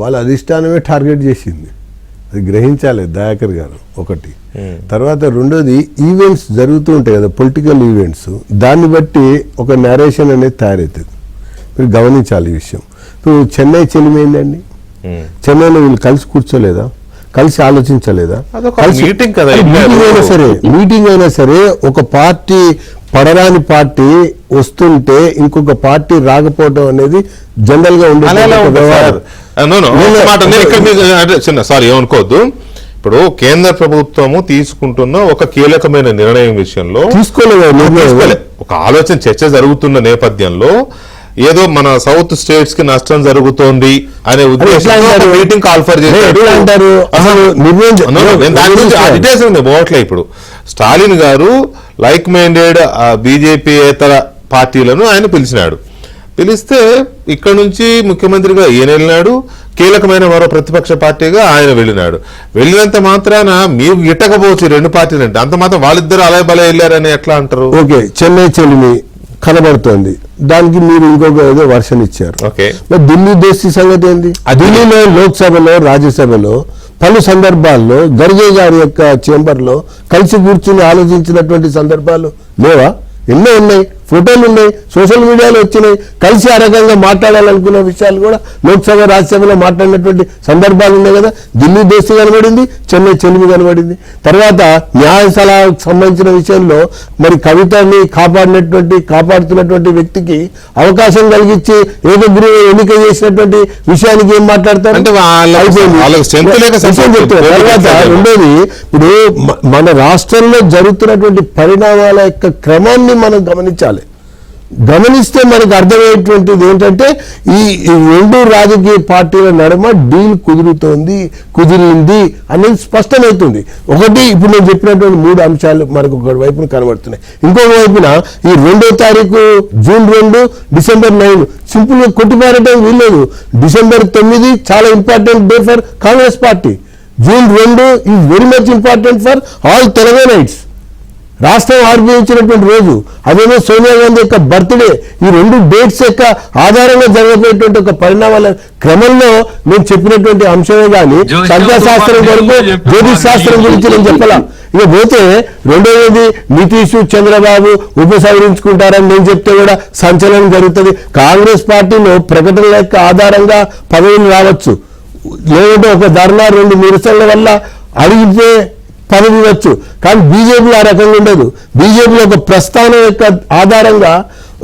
వాళ్ళ అధిష్టానమే టార్గెట్ చేసింది, అది గ్రహించాలి దయాకర్ గారు ఒకటి. తర్వాత రెండోది ఈవెంట్స్ జరుగుతూ ఉంటాయి కదా, పొలిటికల్ ఈవెంట్స్, దాన్ని బట్టి ఒక నేరేషన్ అనేది తయారవుతుంది. మీరు గమనించాలి ఈ విషయం. ఇప్పుడు చెన్నై చెలిమైందండి, చెన్నైలో వీళ్ళు కలిసి కూర్చోలేదా, కలిసి ఆలోచించలేదా, మీటింగ్ అయినా సరే ఒక పార్టీ పడరాని పార్టీ వస్తుంటే ఇంకొక పార్టీ రాకపోవడం అనేది జనరల్ గా సారీ ఏమనుకోవద్దు. ఇప్పుడు కేంద్ర ప్రభుత్వము తీసుకుంటున్న ఒక కీలకమైన నిర్ణయం విషయంలో తీసుకోలేదు, ఒక ఆలోచన చర్చ జరుగుతున్న నేపథ్యంలో ఏదో మన సౌత్ స్టేట్స్ కి నష్టం జరుగుతోంది అనే ఉద్దేశంతో మీటింగ్ కాల్ఫర్ చేశారు. పోవట్లే. ఇప్పుడు స్టాలిన్ గారు లైక్ మైండెడ్ బీజేపీయేతర పార్టీలను ఆయన పిలిస్తే ఇక్కడ నుంచి ముఖ్యమంత్రిగా ఈయన వెళ్ళినాడు, కీలకమైన మరో ప్రతిపక్ష పార్టీగా ఆయన వెళ్ళినంత మాత్రాన మీరు గిట్టకపోవచ్చు 2 పార్టీలు అంటే, అంత మాత్రం వాళ్ళిద్దరు అలయ బల వెళ్ళారని ఎట్లా అంటారు? ఓకే, చెన్నై చెలిమి కనబడుతోంది, దానికి మీరు ఇంకొక ఏదో వర్షన్ ఇచ్చారు. మరి ఢిల్లీ దోస్తీ సంగతి ఏంది? ఢిల్లీలో లోక్సభలో రాజ్యసభలో పలు సందర్భాల్లో ఖర్గే గారి యొక్క చేంబర్ లో కలిసి కూర్చుని ఆలోచించినటువంటి సందర్భాలు లేవా? ఎన్నో ఉన్నాయి, ఫోటోలు ఉన్నాయి, సోషల్ మీడియాలో వచ్చినాయి. కలిసి ఆ రకంగా మాట్లాడాలనుకున్న విషయాలు కూడా లోక్సభ రాజ్యసభలో మాట్లాడినటువంటి సందర్భాలు ఉన్నాయి కదా. ఢిల్లీ దోస్తీ కనబడింది, చెన్నై చెలిమి కనబడింది. తర్వాత న్యాయ సలహాకు సంబంధించిన విషయంలో మరి కవితని కాపాడుతున్నటువంటి వ్యక్తికి అవకాశం కలిగించి ఏకగ్రీవ ఎన్నిక చేసినటువంటి విషయానికి ఏం మాట్లాడతారు? తర్వాత రెండోది, ఇప్పుడు మన రాష్ట్రంలో జరుగుతున్నటువంటి పరిణామాల యొక్క క్రమాన్ని మనం గమనిస్తే మనకు అర్థమయ్యేటువంటిది ఏంటంటే ఈ 2 రాజకీయ పార్టీల నడుమ డీల్ కుదిరింది అనేది స్పష్టమవుతుంది. ఒకటి, ఇప్పుడు నేను చెప్పినటువంటి 3 అంశాలు మనకు ఒక వైపున కనబడుతున్నాయి. ఇంకొక వైపున ఈ 2వ తారీఖు జూన్ 2 డిసెంబర్ 9 సింపుల్ గా కొట్టిపారటం వీల్లేదు. డిసెంబర్ 9 చాలా important day for Congress party. June 2 is very much important for all Telanganites. రాష్ట్రం ఆవిర్భవించినటువంటి రోజు, అదేమో సోనియా గాంధీ యొక్క బర్త్డే. ఈ 2 డేట్స్ యొక్క ఆధారంగా జరగబోయేటువంటి ఒక పరిణామాల క్రమంలో నేను చెప్పినటువంటి అంశమే కానీ సంఖ్యాశాస్త్రం వరకు జ్యోతిష్ శాస్త్రం గురించి నేను చెప్పలా. ఇక పోతే రెండవది, నితీష్ చంద్రబాబు ఉపసంహరించుకుంటారని నేను చెప్తే కూడా సంచలనం జరుగుతుంది. కాంగ్రెస్ పార్టీలో ప్రకటనల యొక్క ఆధారంగా పదవులు రావచ్చు, లేదంటే ఒక ధర్నా 2 నిరసనల వల్ల అడిగితే పదవి ఇవ్వచ్చు. కానీ బీజేపీలో ఆ రకంగా ఉండదు. బీజేపీలో ఒక ప్రస్థానం యొక్క ఆధారంగా,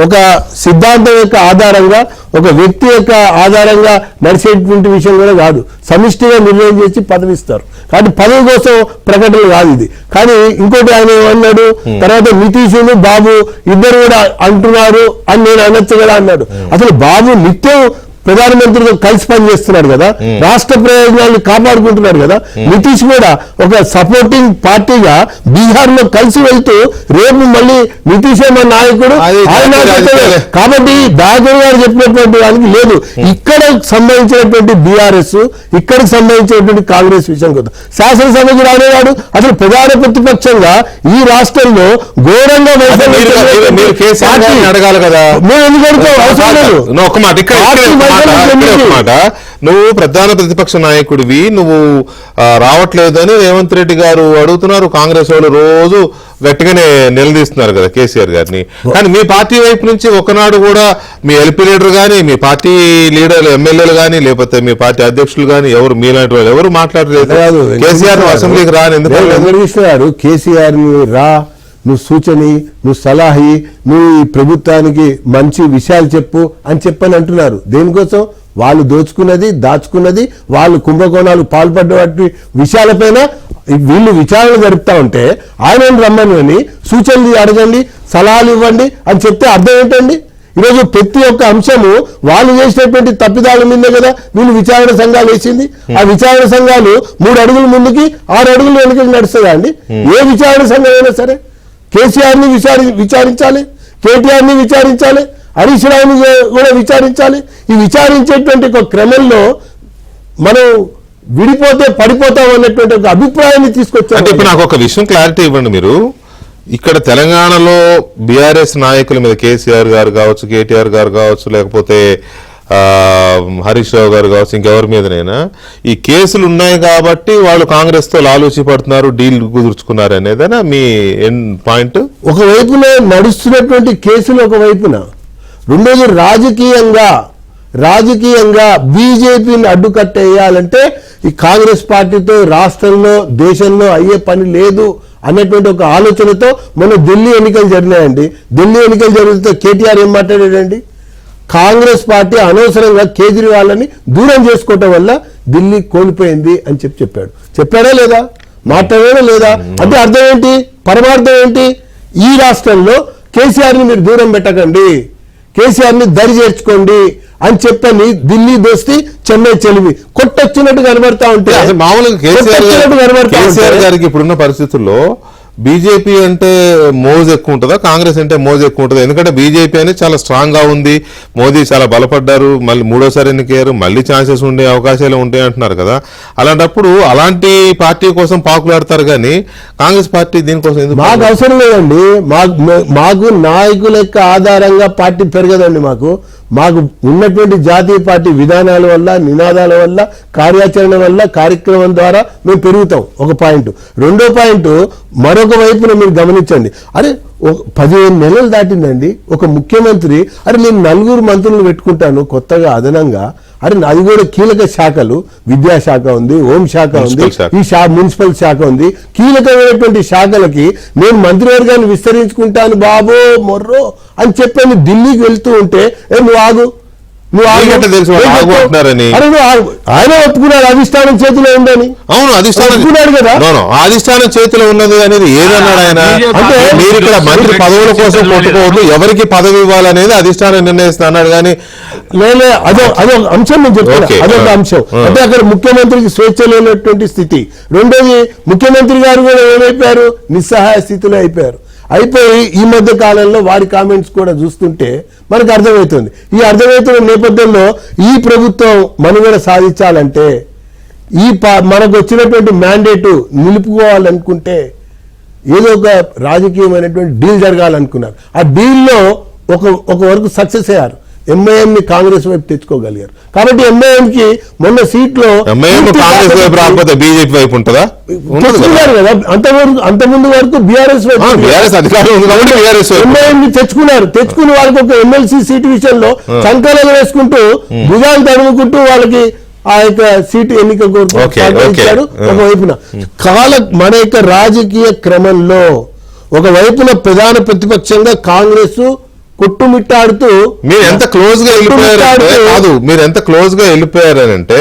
ఒక సిద్ధాంతం యొక్క ఆధారంగా, ఒక వ్యక్తి యొక్క ఆధారంగా నడిచేటువంటి విషయం కూడా కాదు. సమిష్టిగా నిర్ణయం చేసి పదవి ఇస్తారు. కాబట్టి పదవి కోసం ప్రకటన కాదు ఇది. కానీ ఇంకోటి ఆయన ఏమన్నాడు, తర్వాత నితీషులు బాబు ఇద్దరు కూడా అంటున్నారు అని నేను అనొచ్చు కదా అన్నాడు. అసలు బాబు నిత్యం ప్రధానమంత్రితో కలిసి పనిచేస్తున్నాడు కదా, రాష్ట్ర ప్రయోజనాలను కాపాడుకుంటున్నాడు కదా. నితీష్ కూడా ఒక సపోర్టింగ్ పార్టీగా బీహార్ లో కలిసి వెళ్తూ రేపు మళ్ళీ నితీష్ ఏమో నాయకుడు ఆయన కాబట్టి దాగర్ గారు చెప్పినటువంటి దానికి లేదు. ఇక్కడ సంబంధించినటువంటి బీఆర్ఎస్, ఇక్కడికి సంబంధించినటువంటి కాంగ్రెస్ విషయం కదా. శాసనసభకు రానేవాడు అసలు ప్రధాన ప్రతిపక్షంగా ఈ రాష్ట్రంలో ఘోరంగా అడగాలి కదా. ఒక మాట మాట, నువ్వు ప్రధాన ప్రతిపక్ష నాయకుడివి, నువ్వు రావట్లేదని రేవంత్ రెడ్డి గారు అడుగుతున్నారు. కాంగ్రెస్ వాళ్ళు రోజు గట్టిగానే నిలదీస్తున్నారు కదా కేసీఆర్ గారిని. కానీ మీ పార్టీ వైపు నుంచి ఒకనాడు కూడా మీ ఎల్పీ లీడర్ గానీ, మీ పార్టీ లీడర్లు ఎమ్మెల్యేలు గానీ, లేకపోతే మీ పార్టీ అధ్యక్షులు గానీ ఎవరు మీలాంటి వాళ్ళు ఎవరు మాట్లాడలేదు. కేసీఆర్ అసెంబ్లీకి రాని ఎందుకు కేసీఆర్ రా, నువ్వు సూచని, నువ్వు సలహి, నువ్వు ఈ ప్రభుత్వానికి మంచి విషయాలు చెప్పు అని చెప్పని అంటున్నారు. దేనికోసం? వాళ్ళు దోచుకున్నది, దాచుకున్నది, వాళ్ళు కుంభకోణాలు పాల్పడ్డ విషయాలపైన వీళ్ళు విచారణ జరుపుతా ఉంటే ఆయన రమ్మని సూచనలు అడగండి, సలహాలు ఇవ్వండి అని చెప్తే అర్థం ఏంటండి? ఈరోజు ప్రతి ఒక్క అంశము వాళ్ళు చేసినటువంటి తప్పిదాల మీదే కదా వీళ్ళు విచారణ సంఘాలు వేసింది. ఆ విచారణ సంఘాలు 3 అడుగులు ముందుకి 6 అడుగులు వెనుకకి నడుస్తుందా అండి? ఏ విచారణ సంఘం అయినా సరే కేసీఆర్ ని విచారించాలి, కేటీఆర్ ని విచారించాలి, హరీష్ రావుని కూడా విచారించాలి. ఈ విచారించేటువంటి ఒక క్రమంలో మనం విడిపోతే పడిపోతాం అన్నటువంటి ఒక అభిప్రాయాన్ని తీసుకొచ్చారు. ఇప్పుడు నాకు ఒక విషయం క్లారిటీ ఇవ్వండి. మీరు ఇక్కడ తెలంగాణలో బీఆర్ఎస్ నాయకుల మీద కేసీఆర్ గారు కావచ్చు, కేటీఆర్ గారు కావచ్చు, లేకపోతే హరీష్ రావు గారు కావచ్చు, ఇంకెవరి మీదనైనా ఈ కేసులు ఉన్నాయి కాబట్టి వాళ్ళు కాంగ్రెస్ తో లాలూచి పడుతున్నారు, డీల్ కుదుర్చుకున్నారు అనేదేనా మీ పాయింట్? ఒకవైపున నడుస్తున్నటువంటి కేసులు ఒకవైపున, రెండోది రాజకీయంగా బీజేపీని అడ్డుకట్టేయాలంటే ఈ కాంగ్రెస్ పార్టీతో రాష్ట్రంలో దేశంలో అయ్యే పని లేదు అన్నటువంటి ఒక ఆలోచనతో మొన్న ఢిల్లీ ఎన్నికలు జరిగినాయండి. ఢిల్లీ ఎన్నికలు జరిగితే కేటీఆర్ ఏం మాట్లాడాడండి? కాంగ్రెస్ పార్టీ అనవసరంగా కేజ్రీవాల్ని దూరం చేసుకోవటం వల్ల ఢిల్లీ కోల్పోయింది అని చెప్పాడు. చెప్పాడా లేదా? మాట్లాడాడా లేదా? అంటే అర్థం ఏంటి? పరమార్థం ఏంటి? ఈ రాష్ట్రంలో కేసీఆర్ ని మీరు దూరం పెట్టకండి, కేసీఆర్ ని దరి చేర్చుకోండి అని చెప్పని ఢిల్లీ దోస్తి, చెన్నై చెలిమి కొట్టొచ్చినట్టు కనబడతా ఉంటే మామూలుగా కేసీఆర్ గారికి ఇప్పుడున్న పరిస్థితుల్లో బీజేపీ అంటే మోజు ఎక్కువ ఉంటుందా, కాంగ్రెస్ అంటే మోజు ఎక్కువ ఉంటుందా? ఎందుకంటే బీజేపీ అనేది చాలా స్ట్రాంగ్ గా ఉంది, మోదీ చాలా బలపడ్డారు, మళ్ళీ 3వ ఎన్నికయ్యారు, మళ్ళీ ఛాన్సెస్ ఉండే అవకాశాలు ఉంటాయి అంటున్నారు కదా. అలాంటప్పుడు అలాంటి పార్టీ కోసం పాకులాడతారు కానీ కాంగ్రెస్ పార్టీ దీనికోసం ఎందుకు? మాకు అవసరం లేదండి. మాకు నాయకుల యొక్క ఆధారంగా పార్టీ పెరగదండి. మాకు ఉన్నటువంటి జాతీయ పార్టీ విధానాల వల్ల, నినాదాల వల్ల, కార్యాచరణ వల్ల, కార్యక్రమం ద్వారా మేము పెరుగుతాం. ఒక పాయింట్. రెండో పాయింట్, మరొక వైపున మీరు గమనించండి. అరే 15 నెలలు దాటిందండి. ఒక ముఖ్యమంత్రి అరే నేను 4 మంత్రులను పెట్టుకుంటాను కొత్తగా అదనంగా, అరే అది కూడా కీలక శాఖలు, విద్యాశాఖ ఉంది, హోంశాఖ ఉంది, ఈ మున్సిపల్ శాఖ ఉంది, కీలకమైనటువంటి శాఖలకి నేను మంత్రివర్గాన్ని విస్తరించుకుంటాను బాబో మొర్రో అని చెప్పని ఢిల్లీకి వెళ్తూ ఉంటే నువ్వు ఆగు, ఆయన ఒప్పుకున్నాడు అధిష్టానం చేతిలో ఉందని. అవును, అధిష్టానం కదా, అధిష్టానం చేతిలో ఉన్నది అనేది ఏదన్నాడు ఆయన? అంటే మీరు ఇక్కడ మంత్రి పదవుల కోసం కొట్టుకోవద్దు, ఎవరికి పదవి ఇవ్వాలనేది అధిష్టానం నిర్ణయిస్తా అన్నాడు. కానీ అదొక అంశం నేను చెప్తాను. అదొక అంశం. అంటే అక్కడ ముఖ్యమంత్రికి స్వేచ్ఛ లేనటువంటి స్థితి. రెండోది, ముఖ్యమంత్రి గారు కూడా ఏమైపోయారు? నిస్సహాయ స్థితిలో అయిపోయి ఈ మధ్య కాలంలో వారి కామెంట్స్ కూడా చూస్తుంటే మనకు అర్థమవుతుంది. ఈ అర్థమవుతున్న నేపథ్యంలో ఈ ప్రభుత్వం మనుగడ సాధించాలంటే మనకు వచ్చినటువంటి మ్యాండేట్ నిలుపుకోవాలనుకుంటే ఏదో ఒక రాజకీయమైనటువంటి డీల్ జరగాలనుకున్నారు. ఆ డీల్లో ఒక వరకు సక్సెస్ అయ్యారు. ఎంఐఎం ని కాంగ్రెస్ వైపు తెచ్చుకోగలిగారు. కాబట్టి ఎంఐఎం కి మొన్న సీట్లో బీజేపీ వైపు ఉంటుందా? కదా. అంతకుముందు వరకు బీఆర్ఎస్ ఎంఐఎం ని తెచ్చుకుని వాళ్ళకి ఒక ఎమ్మెల్సీ సీటు విషయంలో సంకలనం వేసుకుంటూ భుజాలు తడుముకుంటూ వాళ్ళకి ఆ యొక్క సీటు ఎన్నిక ఇచ్చారు. ఒకవైపున మన యొక్క రాజకీయ క్రమంలో ఒకవైపున ప్రధాన ప్రతిపక్షంగా కాంగ్రెస్ కొట్టుమిట్టాడుతూ మీరు ఎంత క్లోజ్ గా వెళ్ళిపోయారు కాదు, మీరు ఎంత క్లోజ్ గా వెళ్ళిపోయారనంటే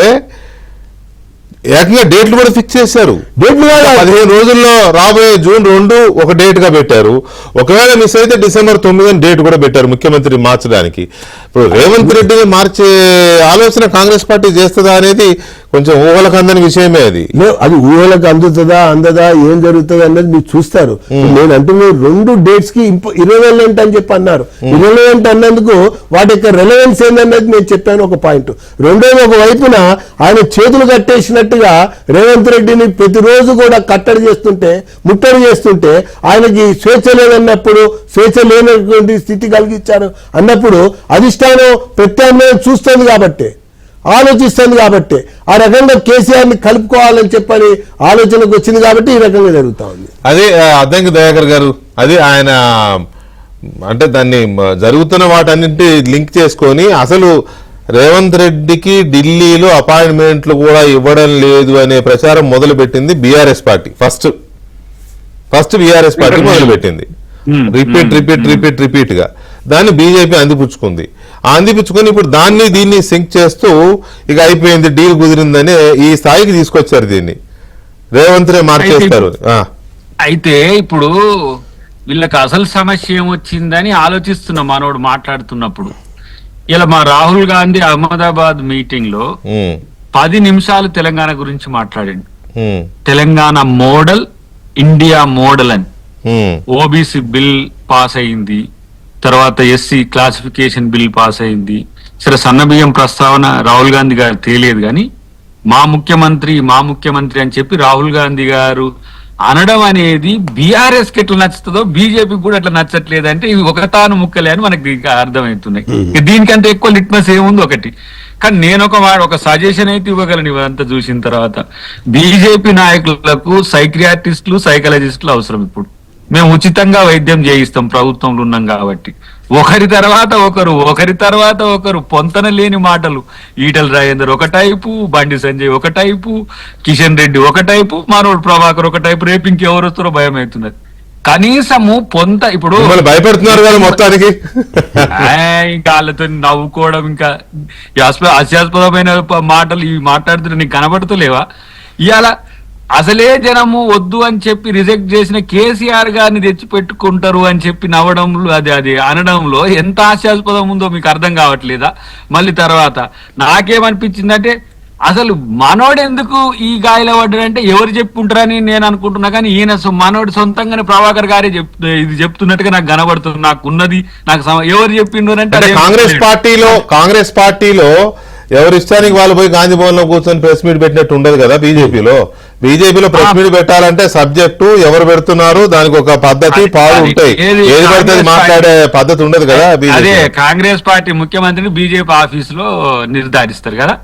ఏకంగా డేట్లు కూడా ఫిక్స్ చేశారు. డేట్లు కాదు. 15 రోజుల్లో రాబోయే జూన్ 2 ఒక డేట్ గా పెట్టారు. ఒకవేళ మిస్ అయితే డిసెంబర్ 9 డేట్ కూడా పెట్టారు ముఖ్యమంత్రి మార్చడానికి. ఇప్పుడు రేవంత్ రెడ్డిని మార్చే ఆలోచన కాంగ్రెస్ పార్టీ చేస్తుందా అనేది కొంచెం ఊహలకు అందని విషయమే అది. అది ఊహలకు అందుతుందా అందదా ఏం జరుగుతుంది అన్నది మీరు చూస్తారు. నేను అంటున్నా 2 డేట్స్ కి ఇర్రెలెవెంట్ అని చెప్పి అన్నారు. ఇర్రెలెవెంట్ అన్నందుకు వాటి యొక్క రెలవెన్స్ ఏందన్నది నేను చెప్పాను ఒక పాయింట్. రెండోది, ఒక వైపున ఆయన చేతులు కట్టేసినట్టుగా రేవంత్ రెడ్డిని ప్రతిరోజు కూడా కట్టడి చేస్తుంటే, ముట్టడి చేస్తుంటే, ఆయనకి స్వేచ్ఛ లేదన్నప్పుడు, స్వేచ్ఛ లేనటువంటి స్థితి కలిగించారు అన్నప్పుడు అధిష్టానం ప్రత్యామ్నాయం చూస్తుంది కాబట్టి, ఆలోచిస్తుంది కాబట్టి, ఆ రకంగా కేసీఆర్ ని కలుపుకోవాలని చెప్పని ఆలోచనకు వచ్చింది కాబట్టి ఈ రకంగా జరుగుతా ఉంది. అదే అద్దంకి దయాకర్ గారు, అది ఆయన అంటే దాన్ని జరుగుతున్న వాటన్నింటి లింక్ చేసుకొని అసలు రేవంత్ రెడ్డికి ఢిల్లీలో అపాయింట్మెంట్లు కూడా ఇవ్వడం లేదు అనే ప్రచారం మొదలు పెట్టింది BRS party. First BRS party మొదలు పెట్టింది. రిపీట్ గా దాన్ని బీజేపీ అందిపుచ్చుకుంది. అందిపుచ్చుకొని ఇప్పుడు దీన్ని సింక్ చేస్తూ ఇక అయిపోయింది, డీల్ కుదిరిందని ఈ స్థాయికి తీసుకొచ్చారు. దీన్ని రేవంత్ రే మార్చేస్తారు. అయితే ఇప్పుడు వీళ్ళకి అసలు సమస్య ఏమొచ్చిందని ఆలోచిస్తున్నా మనోడు మాట్లాడుతున్నప్పుడు. ఇలా మా రాహుల్ గాంధీ అహ్మదాబాద్ మీటింగ్ లో 10 నిమిషాలు తెలంగాణ గురించి మాట్లాడండి. తెలంగాణ మోడల్, ఇండియా మోడల్ అని. ఓబీసీ బిల్ పాస్ అయింది, తర్వాత ఎస్సీ క్లాసిఫికేషన్ బిల్ పాస్ అయింది. సరే, సన్నబియ్యం ప్రస్తావన రాహుల్ గాంధీ గారు తెలియదు కానీ మా ముఖ్యమంత్రి అని చెప్పి రాహుల్ గాంధీ గారు అనడం అనేది బీఆర్ఎస్ కి ఎట్లా నచ్చుతుందో బీజేపీ కూడా అట్లా నచ్చట్లేదు. అంటే ఇవి ఒక తాను ముక్కలే అని మనకి అర్థమవుతున్నాయి. దీనికంటే ఎక్కువ లిట్మస్ ఏముంది ఒకటి. కానీ నేను ఒక సజెషన్ అయితే ఇవ్వగలను. ఇవంతా చూసిన తర్వాత బీజేపీ నాయకులకు సైక్రియాటిస్టులు, సైకాలజిస్టులు అవసరం. ఇప్పుడు మేము ఉచితంగా వైద్యం చేయిస్తాం, ప్రభుత్వంలో ఉన్నాం కాబట్టి. ఒకరి తర్వాత ఒకరు పొంతన లేని మాటలు. ఈటల రాజేందర్ ఒక టైపు, బండి సంజయ్ ఒక టైపు, కిషన్ రెడ్డి ఒక టైపు, మనోడు ప్రభాకర్ ఒక టైపు. రేపు ఇంకెవరు వస్తారో భయం అవుతున్నది. కనీసము ఇప్పుడు భయపెడుతున్నారు కదా మొత్తానికి. ఇంకా వాళ్ళతో నవ్వుకోవడం, ఇంకా హాస్యాస్పదమైన మాటలు ఇవి మాట్లాడుతున్నా నీకు కనబడుతులేవా? ఇవాళ అసలే జనము వద్దు అని చెప్పి రిజెక్ట్ చేసిన కేసీఆర్ గారిని తెచ్చి పెట్టుకుంటారు అని చెప్పి నవ్వడంలో, అది అనడంలో ఎంత హాస్యాస్పదం ఉందో మీకు అర్థం కావట్లేదా? మళ్ళీ తర్వాత నాకేమనిపించిందంటే, అసలు మనోడు ఎందుకు ఈ గాయలో పడ్డాడంటే ఎవరు చెప్పుకుంటారని నేను అనుకుంటున్నా. కానీ ఈయన మనోడు సొంతంగానే ప్రభాకర్ గారే ఇది చెప్తున్నట్టుగా నాకు కనబడుతుంది. నాకు ఉన్నది ఎవరు చెప్పిండ్రు అంటే కాంగ్రెస్ పార్టీలో ఎవరి ఇష్టానికి వాళ్ళు పోయి గాంధీ భవన్ లో కూర్చొని ప్రెస్ మీట్ పెట్టినట్టు ఉండదు కదా. బీజేపీలో ప్రెస్ మీట్ పెట్టాలంటే సబ్జెక్టు ఎవరు పెడుతున్నారు, దానికి ఒక పద్ధతి పాడు ఉంటాయి. ఏది పడితే మాట్లాడే పద్ధతి ఉండదు కదా. అదే కాంగ్రెస్ పార్టీ ముఖ్యమంత్రిని బీజేపీ ఆఫీస్ లో నిర్ధారిస్తారు కదా.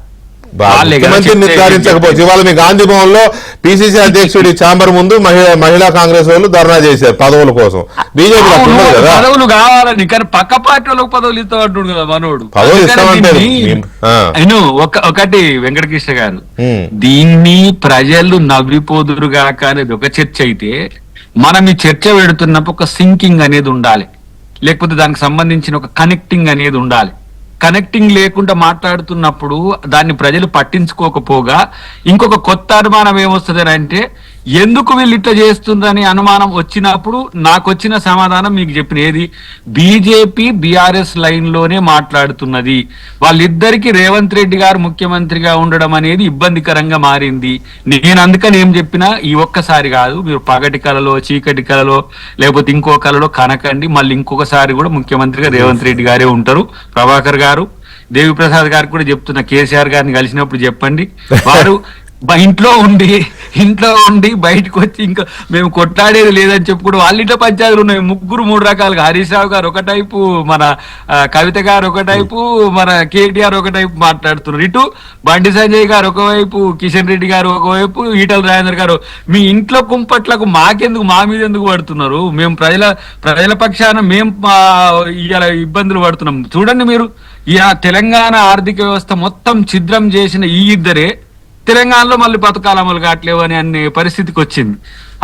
ముఖ్యమంత్రి నిర్ధారించకపోవచ్చు. ఇవాళ మీ గాంధీ భవన్ లో పిసిసి అధ్యక్షుడి ఛాంబర్ ముందు మహిళా కాంగ్రెస్ వాళ్ళు ధర్నా చేశారు పదవుల కోసం. బీజేపీ కదా పదవులు కావాలని, కానీ పక్క పార్టీ వాళ్ళకి పదవులు ఇస్తా అంటుడు కదా మనోడు. పదవులు ఇస్తామంటారు. ఒకటి వెంకటకృష్ణ గారు, దీన్ని ప్రజలు నవ్విపోదురుగాక అనేది ఒక చర్చ అయితే, మనం ఈ చర్చ పెడుతున్నప్పుడు ఒక సింకింగ్ అనేది ఉండాలి, లేకపోతే దానికి సంబంధించిన ఒక కనెక్టింగ్ అనేది ఉండాలి. కనెక్టింగ్ లేకుండా మాట్లాడుతున్నప్పుడు దాన్ని ప్రజలు పట్టించుకోకపోగా ఇంకొక కొత్త అనుమానం ఏమొస్తుంది అంటే, ఎందుకు వీళ్ళు ఇట్లా చేస్తుందని అనుమానం వచ్చినప్పుడు నాకు వచ్చిన సమాధానం మీకు చెప్పిన ఏది, బీజేపీ బీఆర్ఎస్ లైన్ లోనే మాట్లాడుతున్నది. వాళ్ళిద్దరికి రేవంత్ రెడ్డి గారు ముఖ్యమంత్రిగా ఉండడం అనేది ఇబ్బందికరంగా మారింది. నేను అందుకని ఏం చెప్పినా, ఈ ఒక్కసారి కాదు, మీరు పగటి కలలో, చీకటి కలలో, లేకపోతే ఇంకో కలలో కనకండి. మళ్ళీ ఇంకొకసారి కూడా ముఖ్యమంత్రిగా రేవంత్ రెడ్డి గారే ఉంటారు. ప్రభాకర్ గారు, దేవిప్రసాద్ గారికి కూడా చెప్తున్నా, కేసీఆర్ గారిని కలిసినప్పుడు చెప్పండి, వారు ఇంట్లో ఉండి బయటకు వచ్చి ఇంకా మేము కొట్లాడేది లేదని చెప్పుకుంటూ వాళ్ళింట్లో పంచాయతీలు ఉన్నాయి. 3 రకాలుగా. హరీష్ రావు గారు ఒక టైపు, మన కవిత గారు ఒక టైపు, మన కేటీఆర్ ఒక టైపు మాట్లాడుతున్నారు. ఇటు బండి సంజయ్ గారు ఒకవైపు, కిషన్ రెడ్డి గారు ఒకవైపు, ఈటల రాజేందర్ గారు. మీ ఇంట్లో కుంపట్లకు మాకెందుకు, మా మీద ఎందుకు పడుతున్నారు? మేము ప్రజల పక్షాన మేము ఇలా ఇబ్బందులు పడుతున్నాం. చూడండి మీరు, తెలంగాణ ఆర్థిక వ్యవస్థ మొత్తం ఛిద్రం చేసిన ఈ ఇద్దరే తెలంగాణలో మళ్ళీ పథకాలు అమలు కావట్లేవు అని అనే పరిస్థితికి వచ్చింది.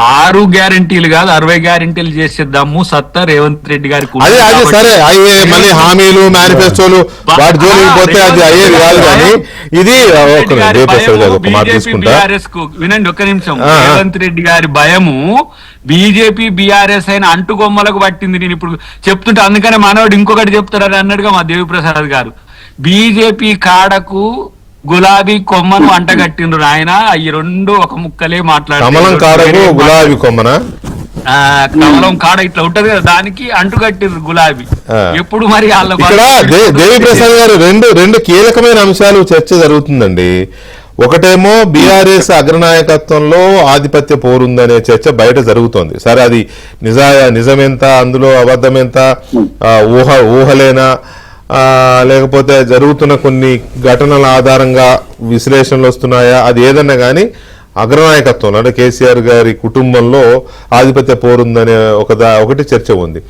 6 గ్యారెంటీలు కాదు 60 గ్యారెంటీలు చేసేద్దాము సత్తా రేవంత్ రెడ్డి గారికి అదే అదే సరే అయ్యే మళ్ళీ హామీలు మేనిఫెస్టోలు వాటి జోలికి పోతే అది అయ్యేది కాదు కానీ ఇది ఒక మాట తీసుకుంటా. బీఆర్ఎస్ కు వినండి ఒక్క నిమిషం. రేవంత్ రెడ్డి గారి భయము బీజేపీ బీఆర్ఎస్ అయిన అంటుకొమ్మలకు పట్టింది. నేను ఇప్పుడు చెప్తుంటే అందుకనే మనోడు ఇంకొకటి చెప్తారని అన్నట్టుగా మా దేవిప్రసాద్ గారు బీజేపీ కాడకు గులాబీ కొమ్మను అంటగట్టిండ్రు ఆయన. ఈ రెండు ఒక ముక్కలే కమలం కాడకు గులాబీ కొమ్మన కమలం కాడ ఇట్లా ఉంటది కదా దానికి అంటుగట్టిండ్రు గులాబీ. ఎప్పుడు మరి ఇక్కడ దేవిప్రసాద్ గారు రెండు కీలకమైన అంశాలు చర్చ జరుగుతుందండి. ఒకటేమో బీఆర్ఎస్ అగ్రనాయకత్వంలో ఆధిపత్య పోరుందనే చర్చ బయట జరుగుతోంది. సరే అది నిజమెంత, అందులో అబద్ధమెంత, ఊహలేనా, లేకపోతే జరుగుతున్న కొన్ని ఘటనల ఆధారంగా విశ్లేషణలు వస్తున్నాయా, అది ఏదన్నా కానీ అగ్రనాయకత్వంలో అంటే కేసీఆర్ గారి కుటుంబంలో ఆధిపత్య పోరుందనే ఒకటి చర్చ ఉంది.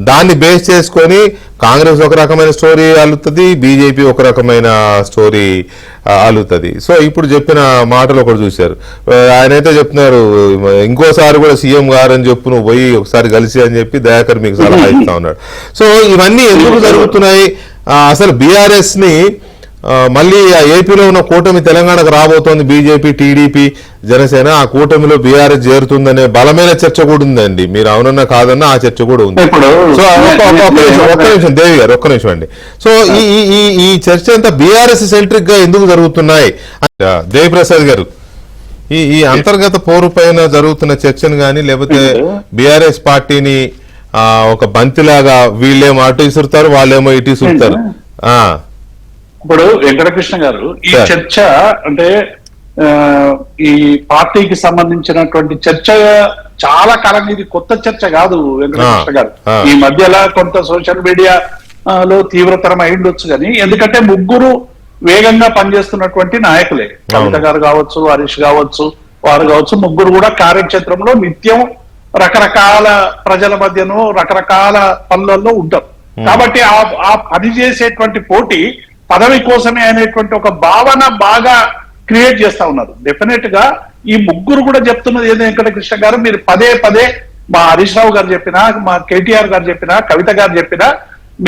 దాన్ని బేస్ చేసుకొని కాంగ్రెస్ ఒక రకమైన స్టోరీ అల్లుతుంది, బీజేపీ ఒక రకమైన స్టోరీ అల్లుతుంది. సో ఇప్పుడు చెప్పిన మాటలు ఒకటి చూశారు. ఆయనైతే చెప్తున్నారు ఇంకోసారి కూడా సీఎం గారు అని చెప్పు నువ్వు పోయి ఒకసారి కలిసి అని చెప్పి దయాకర్ మీకు సలహా ఇస్తా ఉన్నాడు. సో ఇవన్నీ ఎందుకు జరుగుతున్నాయి? అసలు బీఆర్ఎస్ ని మళ్ళీ ఏపీలో ఉన్న కూటమి తెలంగాణకు రాబోతోంది. బీజేపీ, టీడీపీ, జనసేన ఆ కూటమిలో బీఆర్ఎస్ చేరుతుందనే బలమైన చర్చ కూడా ఉందండి. మీరు అవునన్నా కాదన్నా ఆ చర్చ కూడా ఉంది. సో ఒక్క నిమిషం దేవి గారు, ఒక్క నిమిషం అండి. సో ఈ చర్చ అంతా బీఆర్ఎస్ సెంట్రిక్ గా ఎందుకు జరుగుతున్నాయి? దేవిప్రసాద్ గారు, ఈ అంతర్గత పోరు పైన జరుగుతున్న చర్చను కానీ లేకపోతే బీఆర్ఎస్ పార్టీని ఒక బంతిలాగా వీళ్ళేమో అటు ఇసురుతారు, వాళ్ళేమో ఇటు ఇసురుతారు. ఇప్పుడు వెంకటకృష్ణ గారు ఈ చర్చ అంటే ఈ పార్టీకి సంబంధించినటువంటి చర్చ చాలా కాలంగా, ఇది కొత్త చర్చ కాదు వెంకటకృష్ణ గారు. ఈ మధ్యలో కొంత సోషల్ మీడియాలో తీవ్రతరం అయిండొచ్చు కానీ, ఎందుకంటే ముగ్గురు వేగంగా పనిచేస్తున్నటువంటి నాయకులే. కవిత గారు కావచ్చు, హరీష్ కావచ్చు, వారు కావచ్చు, ముగ్గురు కూడా కార్యక్షేత్రంలో నిత్యం రకరకాల ప్రజల మధ్యను రకరకాల పనులలో ఉంటారు. కాబట్టి ఆ పని చేసేటువంటి పోటీ పదవి కోసమే అనేటువంటి ఒక భావన బాగా క్రియేట్ చేస్తా ఉన్నారు. డెఫినెట్ గా ఈ ముగ్గురు కూడా చెప్తున్నది ఏదో వెంకటకృష్ణ గారు, మీరు పదే పదే మా హరీష్ రావు గారు చెప్పినా, మా కేటీఆర్ గారు చెప్పినా, కవిత గారు చెప్పినా,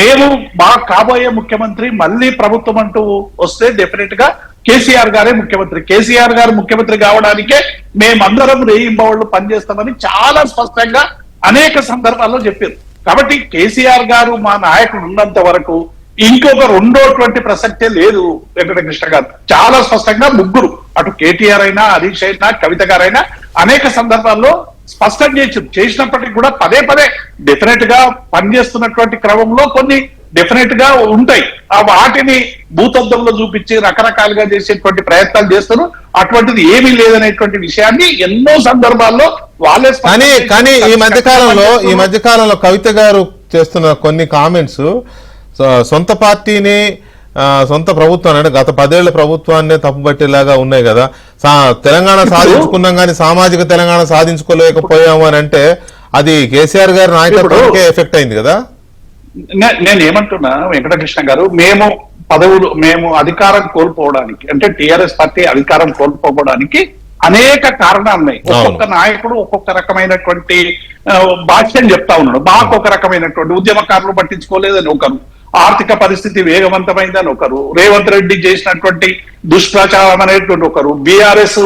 మేము మా కాబోయే ముఖ్యమంత్రి మళ్ళీ ప్రభుత్వం అంటూ వస్తే డెఫినెట్ గా కేసీఆర్ గారే ముఖ్యమంత్రి. కేసీఆర్ గారు ముఖ్యమంత్రి కావడానికే మేమందరం రేయింబవళ్లు పనిచేస్తామని చాలా స్పష్టంగా అనేక సందర్భాల్లో చెప్పారు. కాబట్టి కేసీఆర్ గారు మా నాయకుడు ఉన్నంత వరకు ఇంకొక రెండోటువంటి ప్రసక్తే లేదు వెంకటకృష్ణ గారు. చాలా స్పష్టంగా ముగ్గురు, అటు కేటీఆర్ అయినా, హరీష్ అయినా, కవిత గారైనా అనేక సందర్భాల్లో స్పష్టం చేసినప్పటికీ కూడా పదే పదే డెఫినెట్ గా పనిచేస్తున్నటువంటి క్రమంలో కొన్ని డెఫినెట్ గా ఉంటాయి. ఆ వాటిని భూతద్దంలో చూపించి రకరకాలుగా చేసేటువంటి ప్రయత్నాలు చేస్తారు. అటువంటిది ఏమీ లేదనేటువంటి విషయాన్ని ఎన్నో సందర్భాల్లో వాళ్ళే. కానీ ఈ మధ్యకాలంలో కవిత గారు చేస్తున్న కొన్ని కామెంట్స్ సొంత పార్టీని, సొంత ప్రభుత్వాన్ని అంటే గత 10 ఏళ్ల ప్రభుత్వాన్నే తప్పుపట్టేలాగా ఉన్నాయి కదా. తెలంగాణ సాధించుకున్నాం కానీ సామాజిక తెలంగాణ సాధించుకోలేకపోయాము అని అంటే అది కేసీఆర్ గారి నాయకత్వానికే ఎఫెక్ట్ అయింది కదా. నేను ఏమంటున్నా వెంకటకృష్ణ గారు, మేము అధికారం కోల్పోవడానికి అంటే టీఆర్ఎస్ పార్టీ అధికారం కోల్పోవడానికి అనేక కారణాలు ఉన్నాయి. ఒక్కొక్క నాయకుడు ఒక్కొక్క రకమైనటువంటి భాష్యం చెప్తా ఉన్నాడు. మాకు ఒక రకమైనటువంటి ఉద్యమకారులు పట్టించుకోలేదని ఒకరు, ఆర్థిక పరిస్థితి వేగవంతమైందని ఒకరు, రేవంత్ రెడ్డి చేసినటువంటి దుష్ప్రచారం అనేటువంటి ఒకరు, బీఆర్ఎస్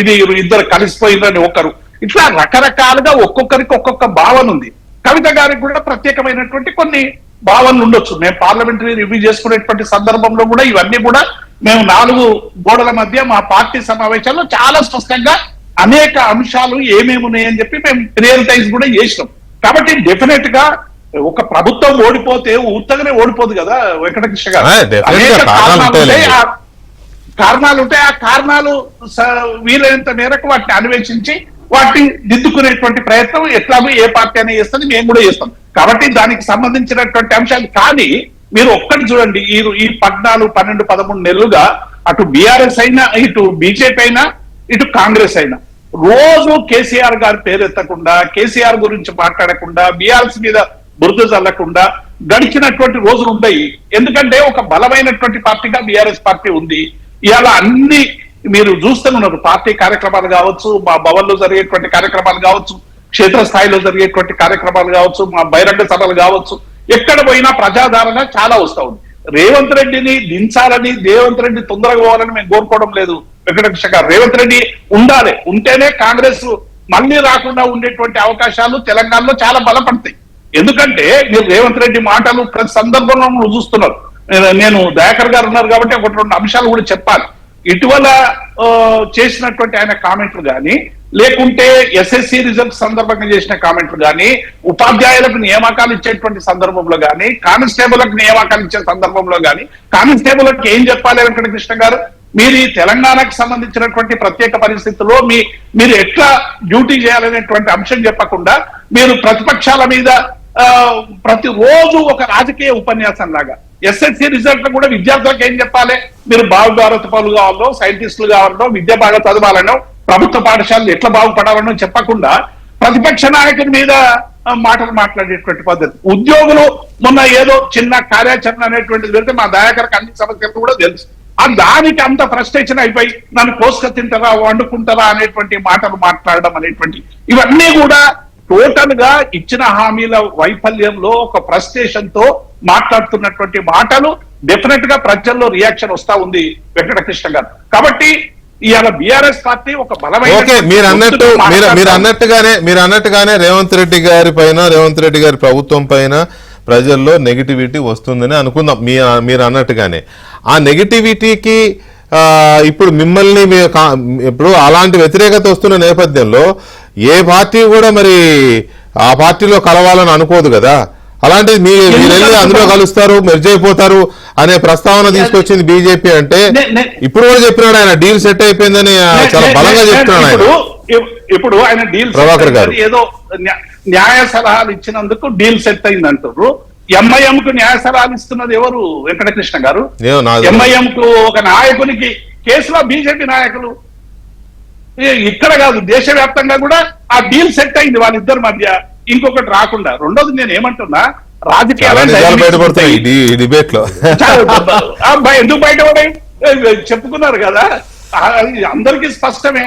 ఇది ఇద్దరు కలిసిపోయిందని ఒకరు, ఇట్లా రకరకాలుగా ఒక్కొక్కరికి ఒక్కొక్క భావన ఉంది. కవిత గారికి కూడా ప్రత్యేకమైనటువంటి కొన్ని భావనలు ఉండొచ్చు. మేము పార్లమెంటరీ రివ్యూ చేసుకునేటువంటి సందర్భంలో కూడా ఇవన్నీ కూడా మేము 4 గోడల మధ్య మా పార్టీ సమావేశాల్లో చాలా స్పష్టంగా అనేక అంశాలు ఏమేమి ఉన్నాయని చెప్పి మేము ప్రియారిటైజ్ కూడా చేసినాం. కాబట్టి డెఫినెట్ గా ఒక ప్రభుత్వం ఓడిపోతే ఉత్తగానే ఓడిపోదు కదా వెంకటకృష్ణ గారు. అనేక కారణాలు ఉంటాయి. ఆ కారణాలు వీలైనంత మేరకు వాటిని అన్వేషించి వాటిని దిద్దుకునేటువంటి ప్రయత్నం ఎట్లాగో ఏ పార్టీ అయినా చేస్తుంది, మేము కూడా చేస్తాం. కాబట్టి దానికి సంబంధించినటువంటి అంశాలు. కానీ మీరు ఒక్కటి చూడండి, ఈ 14, 12, 13 నెలలుగా అటు బీఆర్ఎస్ అయినా, ఇటు బీజేపీ అయినా, ఇటు కాంగ్రెస్ అయినా రోజు కేసీఆర్ గారి పేరు ఎత్తకుండా, కేసీఆర్ గురించి మాట్లాడకుండా, బీఆర్ఎస్ మీద బురద చల్లకుండా గడిచినటువంటి రోజులు ఉన్నాయి. ఎందుకంటే ఒక బలమైనటువంటి పార్టీగా బీఆర్ఎస్ పార్టీ ఉంది. ఇవాళ అన్ని మీరు చూస్తున్నారు, పార్టీ కార్యక్రమాలు కావచ్చు, మా భవన్లో జరిగేటువంటి కార్యక్రమాలు కావచ్చు, క్షేత్రస్థాయిలో జరిగేటువంటి కార్యక్రమాలు కావచ్చు, మా బహిరంగ సభలు కావచ్చు, ఎక్కడ పోయినా ప్రజాదరణ చాలా వస్తా ఉంది. రేవంత్ రెడ్డిని దించాలని, రేవంత్ రెడ్డి తొందరగా పోవాలని మేము కోరుకోవడం లేదు వెంకటకృష్ణ గారు. రేవంత్ రెడ్డి ఉండాలి, ఉంటేనే కాంగ్రెస్ మళ్ళీ రాకుండా ఉండేటువంటి అవకాశాలు తెలంగాణలో చాలా బలపడతాయి. ఎందుకంటే మీరు రేవంత్ రెడ్డి మాటలు ప్రతి సందర్భంలో నువ్వు చూస్తున్నారు. నేను దయాకర్ గారు ఉన్నారు కాబట్టి ఒకటి రెండు అంశాలు కూడా చెప్పాలి. ఇటీవల చేసినటువంటి ఆయన కామెంట్లు కానీ, లేకుంటే ఎస్ఎస్సి రిజల్ట్ సందర్భంగా చేసిన కామెంట్లు కానీ, ఉపాధ్యాయులకు నియామకాలు ఇచ్చేటువంటి సందర్భంలో కానీ, కానిస్టేబుల్లకు నియామకాలు ఇచ్చే సందర్భంలో కానీ, కానిస్టేబుల్కి ఏం చెప్పాలి వెంకటకృష్ణ గారు? మీరు ఈ తెలంగాణకు సంబంధించినటువంటి ప్రత్యేక పరిస్థితుల్లో మీరు ఎట్లా డ్యూటీ చేయాలనేటువంటి అంశం చెప్పకుండా మీరు ప్రతిపక్షాల మీద ప్రతిరోజు ఒక రాజకీయ ఉపన్యాసం లాగా, ఎస్ఎస్సి రిజల్ట్ కూడా విద్యార్థులకు ఏం చెప్పాలి? మీరు భారత పౌరులు కావాలో, సైంటిస్టులు కావాలనో, విద్య బాగా చదవాలనో, ప్రభుత్వ పాఠశాలలు ఎట్లా బాగుపడాలనో చెప్పకుండా ప్రతిపక్ష నాయకుడి మీద మాటలు మాట్లాడేటువంటి పద్ధతి. ఉద్యోగులు మొన్న ఏదో చిన్న కార్యాచరణ అనేటువంటిది పెడితే మా దయాకర్కి అన్ని సమస్యలు కూడా తెలుసు. దానికి అంత ఫ్రస్ట్రేషన్ అయిపోయి నన్ను కోసుక తింటారా, వండుకుంటారా అనేటువంటి మాటలు మాట్లాడడం అనేటువంటి ఇవన్నీ కూడా టోటల్ గా ఇచ్చిన హామీల వైఫల్యంలో ఒక ఫ్రస్ట్రేషన్ తో మాట్లాడుతున్నటువంటి మాటలు డెఫినెట్ గా ప్రజల్లో రియాక్షన్ వస్తా ఉంది వెంకటకృష్ణ గారు. కాబట్టి ఇవాళ బీఆర్ఎస్ పార్టీ ఒక బలమైన మీరు అన్నట్టుగానే రేవంత్ రెడ్డి గారి పైన, రేవంత్ రెడ్డి గారి ప్రభుత్వం పైన ప్రజల్లో నెగిటివిటీ వస్తుందని అనుకుందాం. మీరు అన్నట్టుగానే ఆ నెగిటివిటీకి ఇప్పుడు మిమ్మల్ని ఇప్పుడు అలాంటి వ్యతిరేకత వస్తున్న నేపథ్యంలో ఏ పార్టీ కూడా మరి ఆ పార్టీలో కలవాలని అనుకోదు కదా. అలాంటిది మీరు వెళ్ళి అందులో కలుస్తారు, మెర్జ్ అయిపోతారు అనే ప్రస్తావన తీసుకొచ్చింది బీజేపీ. అంటే ఇప్పుడు కూడా చెప్పినాడు ఆయన డీల్ సెట్ అయిపోయిందని చాలా బలంగా చెప్తున్నాడు ఆయన. ఇప్పుడు ఆయన డీల్ ప్రభాకర్ గారు ఏదో న్యాయ సలహాలు ఇచ్చినందుకు డీల్ సెట్ అయింది అంటారు. ఎంఐఎం కు న్యాయ సలహాలు ఇస్తున్నది ఎవరు వెంకటకృష్ణ గారు? ఎంఐఎం కు ఒక నాయకునికి కేసులో బీజేపీ నాయకులు, ఇక్కడ కాదు దేశవ్యాప్తంగా కూడా ఆ డీల్ సెట్ అయింది వాళ్ళిద్దరి మధ్య, ఇంకొకటి రాకుండా. రెండోది నేను ఏమంటున్నా, రాజకీయాలు డిబేట్ లో ఎందుకు బయటపడే చెప్పుకున్నారు కదా, అందరికీ స్పష్టమే.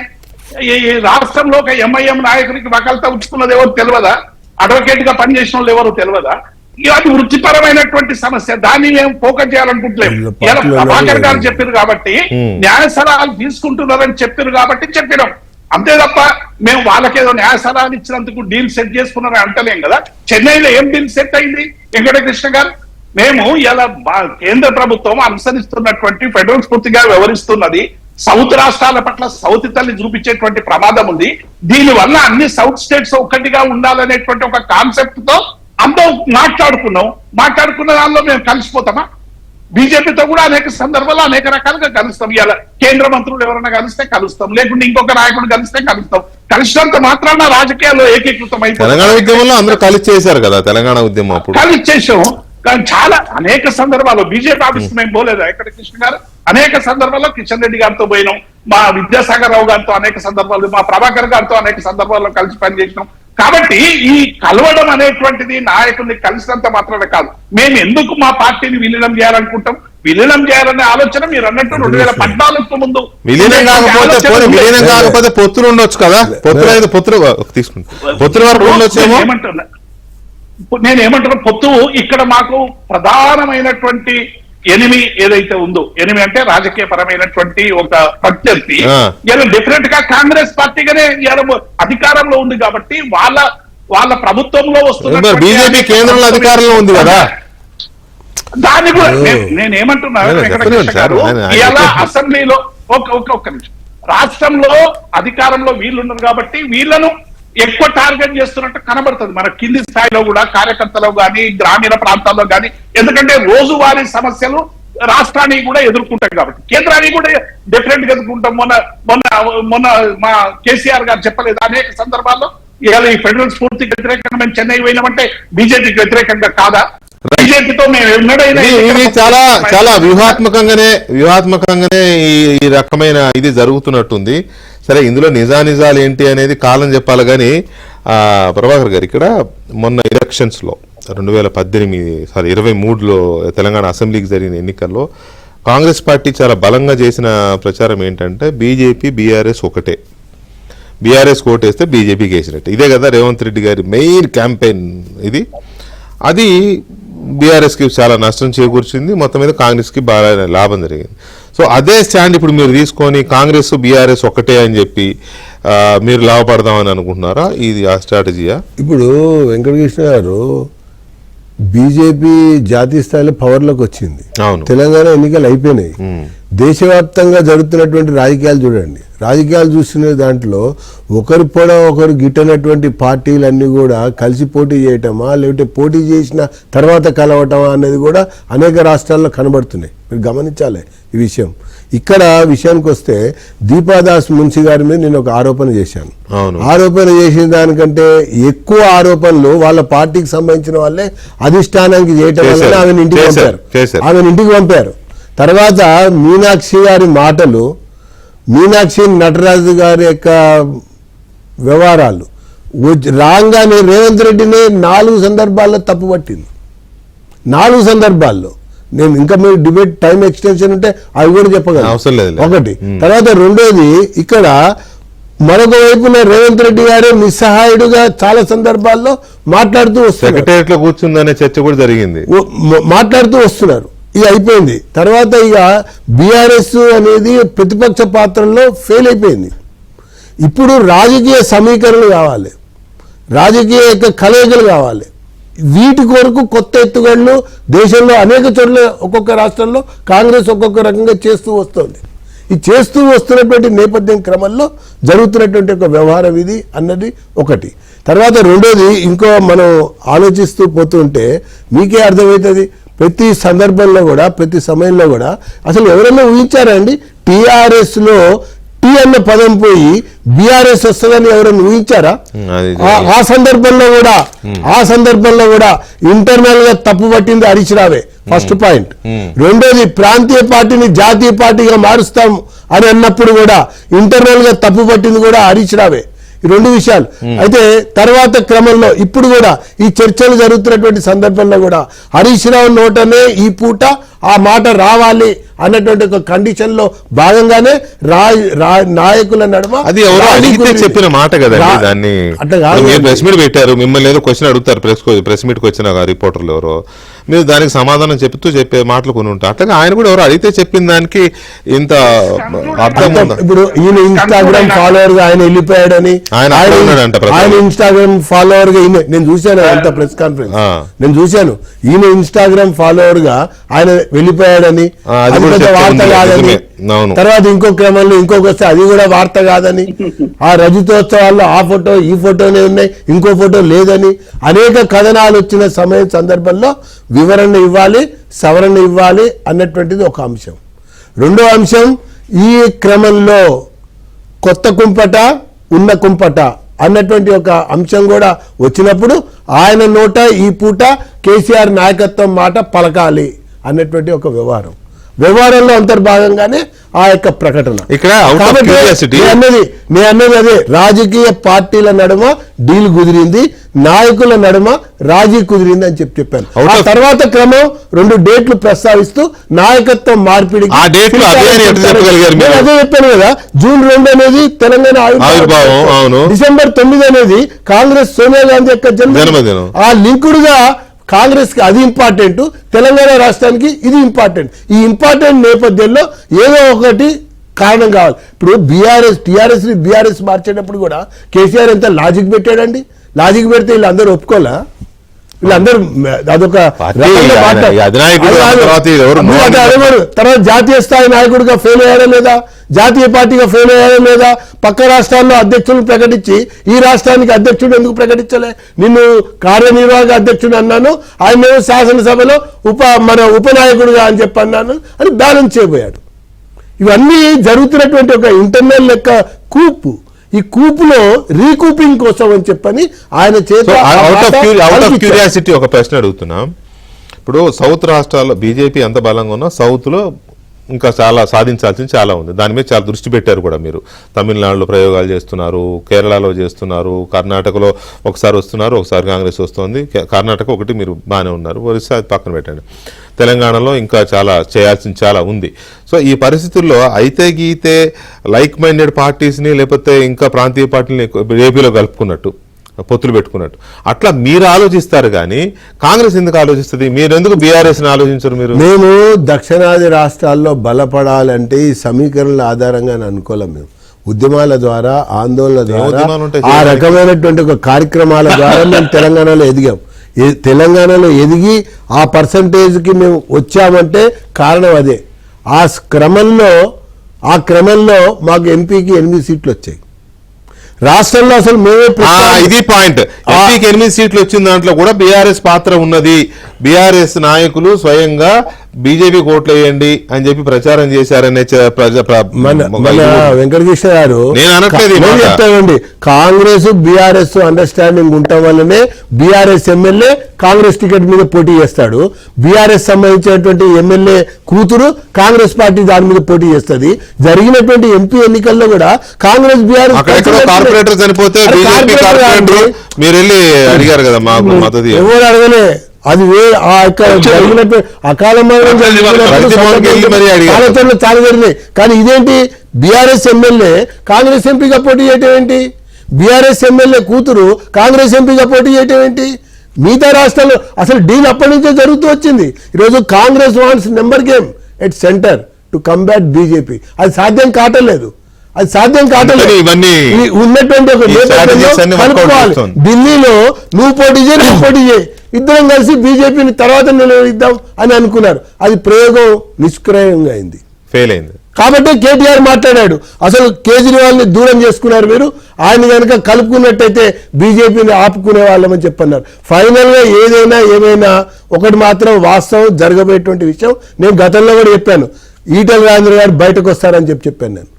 ఈ రాష్ట్రంలో ఒక ఎంఐఎం నాయకునికి వకాల్తా ఉంచుకున్నది ఎవరు తెలియదా? అడ్వకేట్ గా పనిచేసిన వాళ్ళు ఎవరు తెలియదా? అది వృత్తిపరమైనటువంటి సమస్య, దాన్ని మేము ఫోకస్ చేయాలనుకుంటలేము. ఇలా ప్రభాకర్ గారు చెప్పారు కాబట్టి, న్యాయ సలహాలు తీసుకుంటున్నారని చెప్పారు కాబట్టి చెప్పినాం, అంతే తప్ప మేము వాళ్ళకేదో న్యాయ సలహాలు ఇచ్చినందుకు డీల్ సెట్ చేసుకున్నారని అంటలేం కదా. చెన్నైలో ఏం డీల్ సెట్ అయింది వెంకటకృష్ణ గారు? మేము ఇలా కేంద్ర ప్రభుత్వం అనుసరిస్తున్నటువంటి ఫెడరల్ స్ఫూర్తిగా వ్యవహరిస్తున్నది, సౌత్ రాష్ట్రాల పట్ల సౌత్ తల్లి చూపించేటువంటి ప్రమాదం ఉంది. దీనివల్ల అన్ని సౌత్ స్టేట్స్ ఒక్కటిగా ఉండాలనేటువంటి ఒక కాన్సెప్ట్ తో అందరూ మాట్లాడుకున్న దానిలో మేము కలిసిపోతామా? బీజేపీతో కూడా అనేక సందర్భాల్లో అనేక రకాలుగా కలుస్తాం. ఇలా కేంద్ర మంత్రులు ఎవరైనా కలిస్తే కలుస్తాం, లేకుంటే ఇంకొక నాయకుడు కలిస్తే కలుస్తాం. కలిసినంత మాత్రాన రాజకీయాల్లో ఏకీకృతం అయిపోయింది. తెలంగాణ ఉద్యమంలో అందరూ కలిసి చేశారు కదా, తెలంగాణ ఉద్యమం అప్పుడు కలిసి చేసాం. కానీ చాలా అనేక సందర్భాల్లో బీజేపీ ఆఫీస్ మేము పోలేదా ఇక్కడ కృష్ణ గారు? అనేక సందర్భాల్లో కిషన్ రెడ్డి గారితో పోయినాం, మా విద్యాసాగర్ రావు గారితో అనేక సందర్భాలు, మా ప్రభాకర్ గారితో అనేక సందర్భాల్లో కలిసి పనిచేసినాం. కాబట్టి ఈ కలవడం అనేటువంటిది నాయకుల్ని కలిసినంత మాత్రమే కాదు. మేము ఎందుకు మా పార్టీని విలీనం చేయాలనుకుంటాం? విలీనం చేయాలనే ఆలోచన మీరు అన్నట్టు 2014 ముందు విలీనం కాకపోతే పొత్తులు ఉండొచ్చు కదా, పొత్తుల వరకు ఉండొచ్చేమో. నేనేమంటున్నా, పొత్తు ఇక్కడ మాకు ప్రధానమైనటువంటి ఎనిమి ఏదైతే ఉందో, ఎనిమి అంటే రాజకీయ పరమైనటువంటి ఒక ప్రత్యర్థి ఇలా డిఫరెంట్ గా కాంగ్రెస్ పార్టీగానే అధికారంలో ఉంది కాబట్టి వాళ్ళ ప్రభుత్వంలో వస్తున్న బీజేపీ కేంద్రంలో అధికారంలో ఉంది కదా. దాన్ని కూడా నేనేమంటున్నా గారు, ఇలా అసెంబ్లీలో ఒక్క నిమిషం, రాష్ట్రంలో అధికారంలో వీళ్ళున్నారు కాబట్టి వీళ్ళను ఎక్కువ టార్గెట్ చేస్తున్నట్టు కనబడుతుంది మన కింది స్థాయిలో కూడా, కార్యకర్తలు కానీ గ్రామీణ ప్రాంతాల్లో కానీ. ఎందుకంటే రోజువారీ సమస్యలు రాష్ట్రానికి కూడా ఎదుర్కొంటాం కాబట్టి, కేంద్రానికి కూడా డిఫరెంట్ గా ఎదుర్కొంటాం. మొన్న మా కేసీఆర్ గారు చెప్పలేదు అనేక సందర్భాల్లో, ఇవాళ ఈ ఫెడరల్ స్ఫూర్తికి వ్యతిరేకంగా మేము చెన్నై పోయినామంటే బీజేపీకి వ్యతిరేకంగా కాదా? బీజేపీతో మేము ఎన్నడైనా ఇది చాలా వ్యూహాత్మకంగానే ఈ రకమైన ఇది జరుగుతున్నట్టుంది. సరే, ఇందులో నిజానిజాలు ఏంటి అనేది కాలం చెప్పాలి. కానీ ప్రభాకర్ గారు, ఇక్కడ మొన్న ఎలక్షన్స్ లో 2023లో తెలంగాణ అసెంబ్లీకి జరిగిన ఎన్నికల్లో కాంగ్రెస్ పార్టీ చాలా బలంగా చేసిన ప్రచారం ఏంటంటే బీజేపీ బీఆర్ఎస్ ఒకటే, బీఆర్ఎస్ కోటేస్తే బీజేపీకి వేసినట్టు. ఇదే కదా రేవంత్ రెడ్డి గారి మెయిన్ క్యాంపెయిన్ ఇది. అది బీఆర్ఎస్కి చాలా నష్టం చేకూర్చింది, మొత్తం మీద కాంగ్రెస్కి బాగా లాభం జరిగింది. సో అదే స్టాండ్ ఇప్పుడు మీరు తీసుకొని కాంగ్రెస్ బీఆర్ఎస్ ఒకటే అని చెప్పి మీరు లాభపడదామని అనుకుంటున్నారా? ఇది ఆ స్ట్రాటజీయా? ఇప్పుడు వెంకటకృష్ణ గారు బీజేపీ జాతీయ స్థాయిలో పవర్లోకి వచ్చింది, అవును. తెలంగాణ ఎన్నికలు అయిపోయినాయి. దేశవ్యాప్తంగా జరుగుతున్నటువంటి రాజకీయాలు చూడండి, రాజకీయాలు చూస్తున్న దాంట్లో ఒకరి పొడ ఒకరు గిట్టనటువంటి పార్టీలన్నీ కూడా కలిసి పోటీ చేయటమా లేకపోతే పోటీ చేసిన తర్వాత కలవటమా అనేది కూడా అనేక రాష్ట్రాల్లో కనబడుతున్నాయి. మీరు గమనించాలి ఈ విషయం. ఇక్కడ విషయానికి వస్తే దీపాదాస్ మున్షి గారి మీద నేను ఒక ఆరోపణ చేశాను. ఆరోపణ చేసిన దానికంటే ఎక్కువ ఆరోపణలు వాళ్ళ పార్టీకి సంబంధించిన వాళ్ళే అధిష్టానానికి చేయటం వల్ల ఆమెను ఇంటికి పంపారు. తర్వాత మీనాక్షి గారి మాటలు, మీనాక్షి నటరాజు గారి యొక్క వ్యవహారాలు రాగానే రేవంత్ రెడ్డిని 4 సందర్భాల్లో తప్పుపట్టింది. 4 సందర్భాల్లో. నేను ఇంకా మీరు డిబేట్ టైం ఎక్స్టెన్షన్ ఉంటే అవి కూడా చెప్పగలను. ఒకటి. తర్వాత రెండోది, ఇక్కడ మరొక వైపున రేవంత్ రెడ్డి గారు నిస్సహాయుడుగా చాలా సందర్భాల్లో మాట్లాడుతూ వస్తున్నారు. సెక్రటేరియట్లో కూర్చుందనే చర్చ కూడా జరిగింది, మాట్లాడుతూ వస్తున్నారు. ఇది అయిపోయింది. తర్వాత ఇక బీఆర్ఎస్ అనేది ప్రతిపక్ష పాత్రలో ఫెయిల్ అయిపోయింది. ఇప్పుడు రాజకీయ సమీకరణలు కావాలి, రాజకీయ యొక్క కలయికలు కావాలి. వీటి కొరకు కొత్త ఎత్తుగడలు దేశంలో అనేక చోట్ల ఒక్కొక్క రాష్ట్రంలో కాంగ్రెస్ ఒక్కొక్క రకంగా చేస్తూ వస్తుంది. ఈ చేస్తూ వస్తున్నటువంటి నేపథ్యం క్రమంలో జరుగుతున్నటువంటి ఒక వ్యవహారం ఇది అన్నది ఒకటి. తర్వాత రెండోది, ఇంకో మనం ఆలోచిస్తూ పోతుంటే మీకే అర్థమవుతుంది, ప్రతి సందర్భంలో కూడా ప్రతి సమయంలో కూడా అసలు ఎవరైనా ఊహించారండి టీఆర్ఎస్ లో టీ అన్న పదం పోయి బీఆర్ఎస్ వస్తుందని ఎవరైనా ఊహించారా? ఆ సందర్భంలో కూడా ఇంటర్నల్ గా తప్పు పట్టింది హరీష్ రావే, ఫస్ట్ పాయింట్. రెండోది, ప్రాంతీయ పార్టీని జాతీయ పార్టీగా మారుస్తాం అని అన్నప్పుడు కూడా ఇంటర్నల్ గా తప్పు పట్టింది కూడా హరీష్ రావే. ఈ 2 విషయాలు. అయితే తర్వాత క్రమంలో ఇప్పుడు కూడా ఈ చర్చలు జరుగుతున్నటువంటి సందర్భంలో కూడా హరీష్ రావు నోటనే ఈ పూట ఆ మాట రావాలి అన్నటువంటి ఒక కండిషన్ లో భాగంగానే నాయకుల నడుమ అది ఎవరో అడిగితే చెప్పిన మాట కదా. దాన్ని ప్రెస్ మీట్ పెట్టారు, మిమ్మల్ని ఏదో క్వశ్చన్ అడుగుతారు ప్రెస్ మీట్ కి వచ్చిన రిపోర్టర్లు ఎవరో, మీరు దానికి సమాధానం చెప్తూ చెప్పే మాటలు కొన్ని ఉంటాయి. అట్లాగే ఆయన కూడా ఎవరు అడిగితే చెప్పిన దానికి ఇంత అర్థం ఉందా? ఇప్పుడు ఈయన ఇన్స్టాగ్రామ్ ఫాలోవర్ గా ఆయన వెళ్ళిపోయాడని, ఆయన ఇన్స్టాగ్రామ్ ఫాలోవర్ గా నేను చూశాను అంత ప్రెస్ కాన్ఫరెన్స్ నేను చూశాను. ఈయన ఇన్స్టాగ్రామ్ ఫాలోవర్ గా ఆయన వెళ్ళిపోయాడని, వార్త కాదని, తర్వాత ఇంకో క్రమంలో ఇంకొక వస్తే అది కూడా వార్త కాదని, ఆ రజతోత్సవాల్లో ఆ ఫోటో ఈ ఫోటోనే ఉన్నాయి, ఇంకో ఫోటో లేదని అనేక కథనాలు వచ్చిన సందర్భంలో వివరణ ఇవ్వాలి, సవరణ ఇవ్వాలి అన్నటువంటిది ఒక అంశం. రెండో అంశం, ఈ క్రమంలో కొత్త కుంపట ఉన్న కుంపట అన్నటువంటి ఒక అంశం కూడా వచ్చినప్పుడు ఆయన నోట ఈ పూట కేసీఆర్ నాయకత్వం మాట పలకాలి అన్నటువంటి ఒక వ్యవహారంలో అంతర్భాగంగానే ఆ యొక్క ప్రకటన. ఇక్కడ నేను అన్నది అదే, రాజకీయ పార్టీల నడుమ డీల్ కుదిరింది, నాయకుల నడుమ రాజీ కుదిరింది అని చెప్పాను. ఆ తర్వాత క్రమం 2 డేట్లు ప్రస్తావిస్తూ నాయకత్వం మార్పిడి అదే చెప్పాను కదా. జూన్ 2 అనేది తెలంగాణ ఆవిర్భావం, డిసెంబర్ 9 అనేది కాంగ్రెస్ సోనియా గాంధీ యొక్క జన్మదినం. ఆ లింకుడుగా కాంగ్రెస్ కి అది ఇంపార్టెంట్, తెలంగాణ రాష్ట్రానికి ఇది ఇంపార్టెంట్. ఈ ఇంపార్టెంట్ నేపథ్యంలో ఏదో ఒకటి కారణం కావాలి. ఇప్పుడు టీఆర్ఎస్ ని బీఆర్ఎస్ మార్చేటప్పుడు కూడా కేసీఆర్ ఎంత లాజిక్ పెట్టాడండి. లాజిక్ పెడితే వీళ్ళందరూ ఒప్పుకోలే, వీళ్ళందరూ అదొక తర్వాత జాతీయ స్థాయి నాయకుడిగా ఫెయిల్ అయ్యారా లేదా, జాతీయ పార్టీగా ఫెయిల్ అయ్యారా లేదా, పక్క రాష్ట్రాల్లో అధ్యక్షులను ప్రకటించి ఈ రాష్ట్రానికి అధ్యక్షుడు ఎందుకు ప్రకటించలే? నిన్ను కార్యనిర్వాహక అధ్యక్షుడు అన్నాను, ఆయన శాసనసభలో ఉపనాయకుడుగా అని చెప్పి అన్నాను అని బ్యాలెన్స్ చేయబోయాడు. ఇవన్నీ జరుగుతున్నటువంటి ఒక ఇంటర్నల్ లెక్క కూపు. ఈ కూపులో రీకూపింగ్ కోసం అని చెప్పని ఆయన చేత ఒక ప్రశ్న అడుగుతున్నాం. ఇప్పుడు సౌత్ రాష్ట్రాల్లో బీజేపీ ఎంత బలంగా ఉన్నా సౌత్ లో ఇంకా చాలా సాధించాల్సింది చాలా ఉంది. దాని మీద చాలా దృష్టి పెట్టారు కూడా మీరు. తమిళనాడులో ప్రయోగాలు చేస్తున్నారు, కేరళలో చేస్తున్నారు, కర్ణాటకలో ఒకసారి వస్తున్నారు, ఒకసారి కాంగ్రెస్ వస్తుంది. కర్ణాటక ఒకటి మీరు బాగానే ఉన్నారు, ఒరిస్సా పక్కన పెట్టండి. తెలంగాణలో ఇంకా చాలా చేయాల్సింది చాలా ఉంది. సో ఈ పరిస్థితుల్లో అయితే గీతే లైక్ మైండెడ్ పార్టీస్ని లేకపోతే ఇంకా ప్రాంతీయ పార్టీని ఏపీలో కలుపుకున్నట్టు పొత్తులు పెట్టుకున్నట్టు అట్లా మీరు ఆలోచిస్తారు కానీ కాంగ్రెస్ ఎందుకు ఆలోచిస్తుంది? మీరు ఎందుకు బీఆర్ఎస్ని ఆలోచించరు? మేము దక్షిణాది రాష్ట్రాల్లో బలపడాలంటే ఈ సమీకరణల ఆధారంగా అనుకోలేం. మేము ఉద్యమాల ద్వారా, ఆందోళన ద్వారా, ఆ రకమైనటువంటి ఒక కార్యక్రమాల ద్వారా మేము తెలంగాణలో ఎదిగాం. తెలంగాణలో ఎదిగి ఆ పర్సంటేజ్కి మేము వచ్చామంటే కారణం అదే. ఆ క్రమంలో మాకు ఎంపీకి 8 సీట్లు వచ్చాయి. రాష్ట్రంలో అసలు మేమే ఇది పాయింట్. ఎంపీకి 8 సీట్లు వచ్చిన దాంట్లో కూడా బీఆర్ఎస్ పాత్ర ఉన్నది. బీఆర్ఎస్ నాయకులు స్వయంగా బీజేపీ ఓట్లు వేయండి అని చెప్పి ప్రచారం చేశారనే వెంకటకృష్ణ గారు చెప్తానండి. కాంగ్రెస్ బీఆర్ఎస్ అండర్స్టాండింగ్ ఉండటం వల్లనే బీఆర్ఎస్ ఎమ్మెల్యే కాంగ్రెస్ టికెట్ మీద పోటీ చేస్తాడు. బీఆర్ఎస్ సంబంధించినటువంటి ఎమ్మెల్యే కూతురు కాంగ్రెస్ పార్టీ దాని మీద పోటీ చేస్తుంది. జరిగినటువంటి ఎంపీ ఎన్నికల్లో కూడా కాంగ్రెస్ బీఆర్ఎస్ కార్పొరేటర్ చనిపోతే మీరు వెళ్ళి అడిగారు కదా మాకు మద్దతు. ఎవరు అడగలే. అది జరిగినట్టు అకాల మరణం చాలా జరిగినాయి. కానీ ఇదేంటి, బీఆర్ఎస్ ఎమ్మెల్యే కాంగ్రెస్ ఎంపీగా పోటీ చేయటం ఏంటి? బీఆర్ఎస్ ఎమ్మెల్యే కూతురు కాంగ్రెస్ ఎంపీగా పోటీ చేయటం ఏంటి? మిగతా రాష్ట్రాల్లో అసలు డీల్ అప్పటి నుంచే జరుగుతూ వచ్చింది. ఈరోజు Congress wants number game at centre to combat BJP. అది సాధ్యం కావట్లేదు. ఉన్నటువంటి ఒక కలుపుకోవాలి. ఢిల్లీలో నువ్వు పోటీ చేయి, ఇద్దరం కలిసి బీజేపీని తర్వాత నిలబడిద్దాం అని అనుకున్నారు. అది ప్రయోగం నిష్క్రయంగా అయింది, ఫెయిల్ అయింది. కాబట్టి కేటీఆర్ మాట్లాడాడు. అసలు కేజ్రీవాల్ ని దూరం చేసుకున్నారు మీరు, ఆయన కనుక కలుపుకున్నట్టయితే బీజేపీని ఆపుకునే వాళ్ళమని చెప్పన్నారు. ఫైనల్ గా ఏమైనా ఒకటి మాత్రం వాస్తవం, జరగబోయేటువంటి విషయం నేను గతంలో కూడా చెప్పాను. ఈటెల రాజేంద్ర గారు బయటకు వస్తారని చెప్పాను. నేను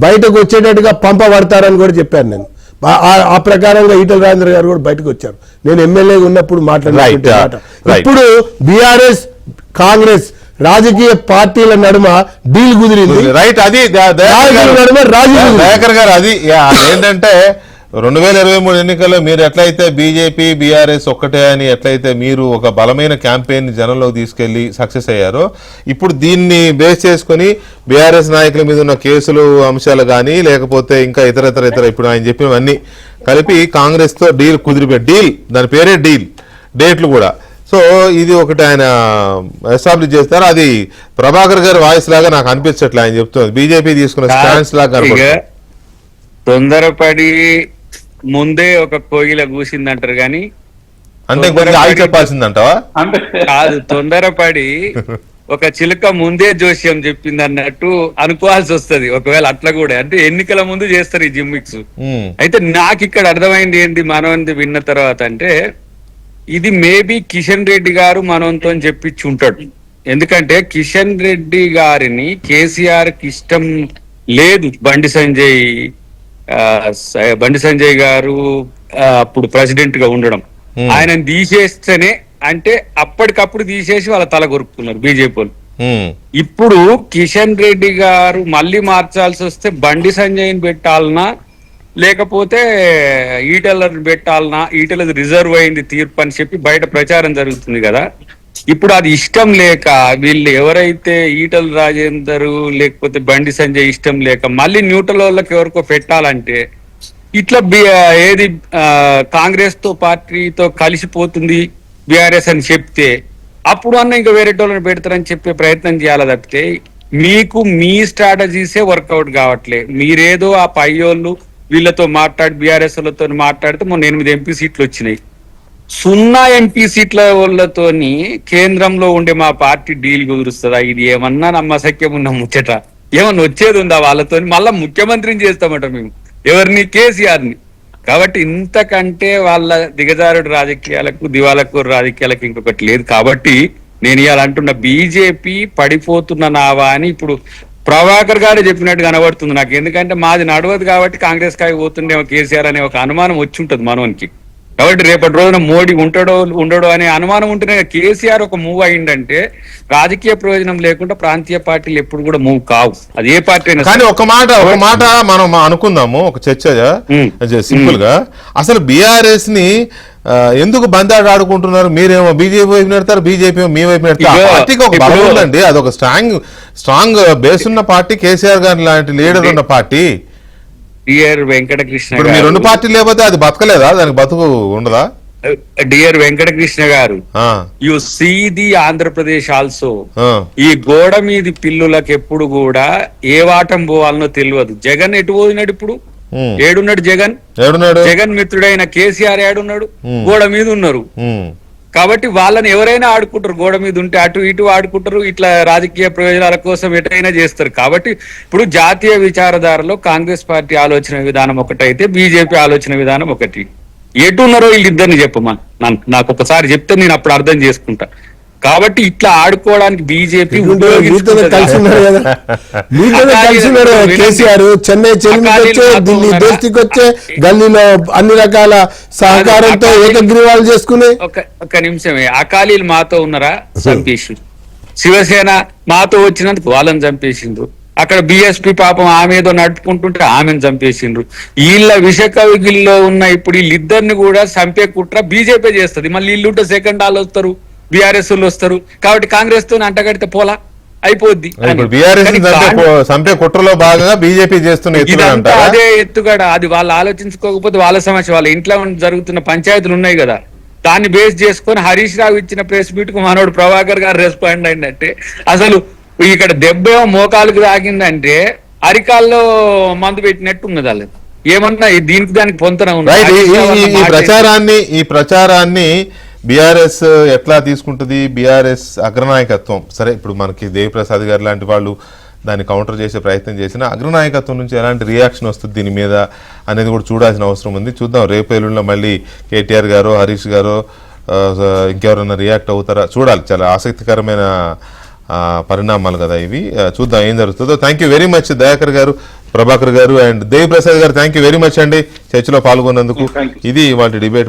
బయటకు వచ్చేటట్టుగా పంపబడతారని కూడా చెప్పాను. నేను ఆ ప్రకారంగా ఈటెల రాజేంద్ర గారు కూడా బయటకు వచ్చారు. నేను ఎమ్మెల్యేగా ఉన్నప్పుడు మాట్లాడిన. ఇప్పుడు బీఆర్ఎస్ కాంగ్రెస్ రాజకీయ పార్టీల నడుమ డీల్ కుదిరింది. రైట్, అది దయాకర్ గారు. అది ఏంటంటే 2023 ఎన్నికల్లో మీరు ఎట్లయితే బీజేపీ బీఆర్ఎస్ ఒక్కటే అని ఎట్లయితే మీరు ఒక బలమైన క్యాంపెయిన్ జనంలోకి తీసుకెళ్లి సక్సెస్ అయ్యారో, ఇప్పుడు దీన్ని బేస్ చేసుకుని బీఆర్ఎస్ నాయకుల మీద ఉన్న కేసులు అంశాలు కానీ లేకపోతే ఇంకా ఇతర ఇప్పుడు ఆయన చెప్పినవన్నీ కలిపి కాంగ్రెస్ తో డీల్ డీల్ దాని పేరే డీల్, డేట్లు కూడా. సో ఇది ఒకటి ఆయన ఎస్టాబ్లిష్ చేస్తారు. అది ప్రభాకర్ గారి వాయిస్ లాగా నాకు అనిపించట్లే. ఆయన చెప్తుంది బీజేపీ తీసుకున్న స్టాండ్స్ లాగా. తొందరపడి ముందే ఒక కోయిల కూసిందంటారు గాని, అంటే చెప్పాల్సిందంటావా? కాదు, తొందరపడి ఒక చిలుక ముందే జోస్యం చెప్పింది అన్నట్టు అనుకోవాల్సి వస్తుంది. ఒకవేళ అట్లా కూడా అంటే ఎన్నికల ముందు చేస్తారు ఈ జిమ్మిక్స్. అయితే నాకు ఇక్కడ అర్థమైంది ఏంటి మనోని విన్న తర్వాత అంటే, ఇది మేబీ కిషన్ రెడ్డి గారు మనోన్తో చెప్పించి ఉంటాడు. ఎందుకంటే కిషన్ రెడ్డి గారిని కేసీఆర్ కి ఇష్టం లేదు. బండి సంజయ్ గారు అప్పుడు ప్రెసిడెంట్ గా ఉండడం, ఆయనను తీసేస్తేనే అంటే అప్పటికప్పుడు తీసేసి వాళ్ళ తల కొరుక్కున్నారు బీజేపీ వాళ్ళు. ఇప్పుడు కిషన్ రెడ్డి గారు మళ్ళీ మార్చాల్సి వస్తే బండి సంజయ్ని పెట్టాలనా లేకపోతే ఈటెలను పెట్టాలనా? ఈటెలది రిజర్వ్ అయింది తీర్పు అని చెప్పి బయట ప్రచారం జరుగుతుంది కదా. ఇప్పుడు అది ఇష్టం లేక వీళ్ళు ఎవరైతే ఈటల రాజేందర్ లేకపోతే బండి సంజయ్ ఇష్టం లేక మళ్ళీ న్యూట్రల్ వాళ్ళకి ఎవరికో పెట్టాలంటే ఇట్లా ఏది కాంగ్రెస్ తో పార్టీతో కలిసిపోతుంది బీఆర్ఎస్ అని చెప్తే అప్పుడు అన్న ఇంకా వేరే వాళ్ళని పెడతారని చెప్పే ప్రయత్నం చేయాలి తప్పితే మీకు మీ స్ట్రాటజీసే వర్కౌట్ కావట్లే. మీరేదో ఆ పయ్యోళ్ళు వీళ్ళతో మాట్లాడి బీఆర్ఎస్ వాళ్ళతో మాట్లాడితే మొన్న 8 ఎంపీ సీట్లు వచ్చినాయి. 0 ఎంపీ సీట్ల వాళ్ళతోని కేంద్రంలో ఉండే మా పార్టీ డీల్ కుదురుస్తుందా? ఇది ఏమన్నా నమ్మశక్యం ఉన్న ముచ్చట? ఏమన్నా వచ్చేది ఉందా వాళ్ళతో? మళ్ళా ముఖ్యమంత్రిని చేస్తామట మేము, ఎవరిని? కేసీఆర్ ని. కాబట్టి ఇంతకంటే వాళ్ళ దిగజారుడు రాజకీయాలకు దివాలకు రాజకీయాలకు ఇంకొకటి లేదు. కాబట్టి నేను ఇవాళ అంటున్న బీజేపీ పడిపోతున్న నావా అని ఇప్పుడు ప్రభాకర్ గారు చెప్పినట్టు కనబడుతుంది నాకు. ఎందుకంటే మాది నడవదు కాబట్టి కాంగ్రెస్ కాయ పోతుండేమో కేసీఆర్ అనే ఒక అనుమానం వచ్చి ఉంటుంది మనోనికి. కాబట్టి రేపటి రోజున మోడీ ఉంటాడో ఉండడో అనే అనుమానం ఉంటేనే కేసీఆర్ ఒక మూవ్ అయిందంటే రాజకీయ ప్రయోజనం లేకుండా ప్రాంతీయ పార్టీలు ఎప్పుడు కూడా మూవ్ కావు, అది ఏ పార్టీ అయినా కానీ సరే. ఒక మాట మనం అనుకుందాము, ఒక చర్చ సింపుల్ గా, అసలు బీఆర్ఎస్ ని ఎందుకు బందాడు ఆడుకుంటున్నారు? మీరేమో బీజేపీ వైపు నెడతారు, బీజేపీ మీ వైపు నెడతారు. ఆ పార్టీకి ఒక బలం ఉందండి, అది ఒక స్ట్రాంగ్ బేస్ ఉన్న పార్టీ, కేసీఆర్ గారి లాంటి లీడర్ ఉన్న పార్టీ. డిఆర్ వెంకటకృష్ణ ఇప్పుడు మీ రెండు పార్టీలు లేకపోతే అది బతకలేదా? దానికి బతుకు ఉండదా? DR Venkatakrishna garu, ah, you see the Andhra Pradesh also. Ah, ఈ గోడ మీది పిల్లులకు ఎప్పుడు కూడా ఏ వాటం పోవాలనో తెలియదు. జగన్ ఎటు పోయినాడు ఇప్పుడు? ఉమ్. ఏడున్నాడు జగన్? ఏడున్నాడు? జగన్ మిత్రుడైన కేసీఆర్ ఏడున్నాడు? ఉమ్. గోడ మీద ఉన్నారు. ఉమ్, కాబట్టి వాళ్ళని ఎవరైనా ఆడుకుంటారు, గోడ మీద ఉంటే అటు ఇటు ఆడుకుంటారు, ఇట్లా రాజకీయ ప్రయోజనాల కోసం ఎటైనా చేస్తారు. కాబట్టి ఇప్పుడు జాతీయ విచారధారలో కాంగ్రెస్ పార్టీ ఆలోచన విధానం ఒకటైతే బీజేపీ ఆలోచన విధానం ఒకటి. ఎటు ఉన్నారో వీళ్ళిద్దరిని చెప్పమా, నాకు ఒకసారి చెప్తే నేను అప్పుడు అర్థం చేసుకుంటా. కాబట్టి ఇట్లా ఆడుకోవడానికి బీజేపీ మీతోనే కలిసి ఉన్నారు కదా, మీతోనే కలిసి ఉన్నారు కదా కేసీఆర్. చెన్నై చెన్నైకి వచ్చే, ఢిల్లీ దోస్తికి వచ్చే, గల్లీలో అన్ని రకాల సహకారంతో ఏకగ్రీవాలు చేసుకునే. ఒక్క నిమిషమే, అకాలీలు మాతో ఉన్నారా? చంపేసి. శివసేన మాతో వచ్చినందుకు వాళ్ళని చంపేసిండ్రు. అక్కడ బిఎస్పీ పాపం ఆమె ఏదో నడుపుకుంటుంటే ఆమెను చంపేసిండ్రు. వీళ్ళ విషకవిగిల్లో ఉన్న ఇప్పుడు వీళ్ళిద్దరిని కూడా చంపే కుట్ర బీజేపీ చేస్తుంది. మళ్ళీ వీళ్ళుంటే సెకండ్ వాళ్ళు వస్తారు, బీఆర్ఎస్ వాళ్ళు వస్తారు. కాబట్టి కాంగ్రెస్ తో అంటగడితే పోలా అయిపోద్ది. ఇప్పుడు బీఆర్ఎస్ చంపే కుట్రలో భాగంగా బీజేపీ చేస్తున్న ఇదంతా అదే ఎత్తుగడ. అది వాళ్ళు ఆలోచించుకోకపోతే వాళ్ళ సమస్య. వాళ్ళ ఇంట్లో జరుగుతున్న పంచాయతీలు ఉన్నాయి కదా, దాన్ని బేస్ చేసుకొని హరీష్ రావు ఇచ్చిన ప్రెస్ మీట్ కు మనోడు ప్రభాకర్ గారు రెస్పాండ్ అయిందంటే, అసలు ఇక్కడ దెబ్బేమో మోకాలకు తాగిందంటే అరికాల్లో మందు పెట్టినట్టు ఉన్నది. వాళ్ళు ఏమన్నా దీనికి దానికి పొంతన ఉంది. ఈ ప్రచారాన్ని బీఆర్ఎస్ ఎట్లా తీసుకుంటుంది? బీఆర్ఎస్ అగ్రనాయకత్వం సరే, ఇప్పుడు మనకి దేవిప్రసాద్ గారు లాంటి వాళ్ళు దాన్ని కౌంటర్ చేసే ప్రయత్నం చేసిన అగ్రనాయకత్వం నుంచి ఎలాంటి రియాక్షన్ వస్తుంది దీని మీద అనేది కూడా చూడాల్సిన అవసరం ఉంది. చూద్దాం, రేపు ఎల్లుండిలో మళ్ళీ కేటీఆర్ గారు, హరీష్ గారు, ఇంకెవరన్నా రియాక్ట్ అవుతారా చూడాలి. చాలా ఆసక్తికరమైన పరిణామాలు కదా ఇవి. చూద్దాం ఏం జరుగుతుందో. Thank you very much Dayakar గారు, ప్రభాకర్ గారు అండ్ దేవిప్రసాద్ గారు. థ్యాంక్ యూ వెరీ మచ్ అండి చర్చలో పాల్గొన్నందుకు. ఇది వాటి డిబేట్.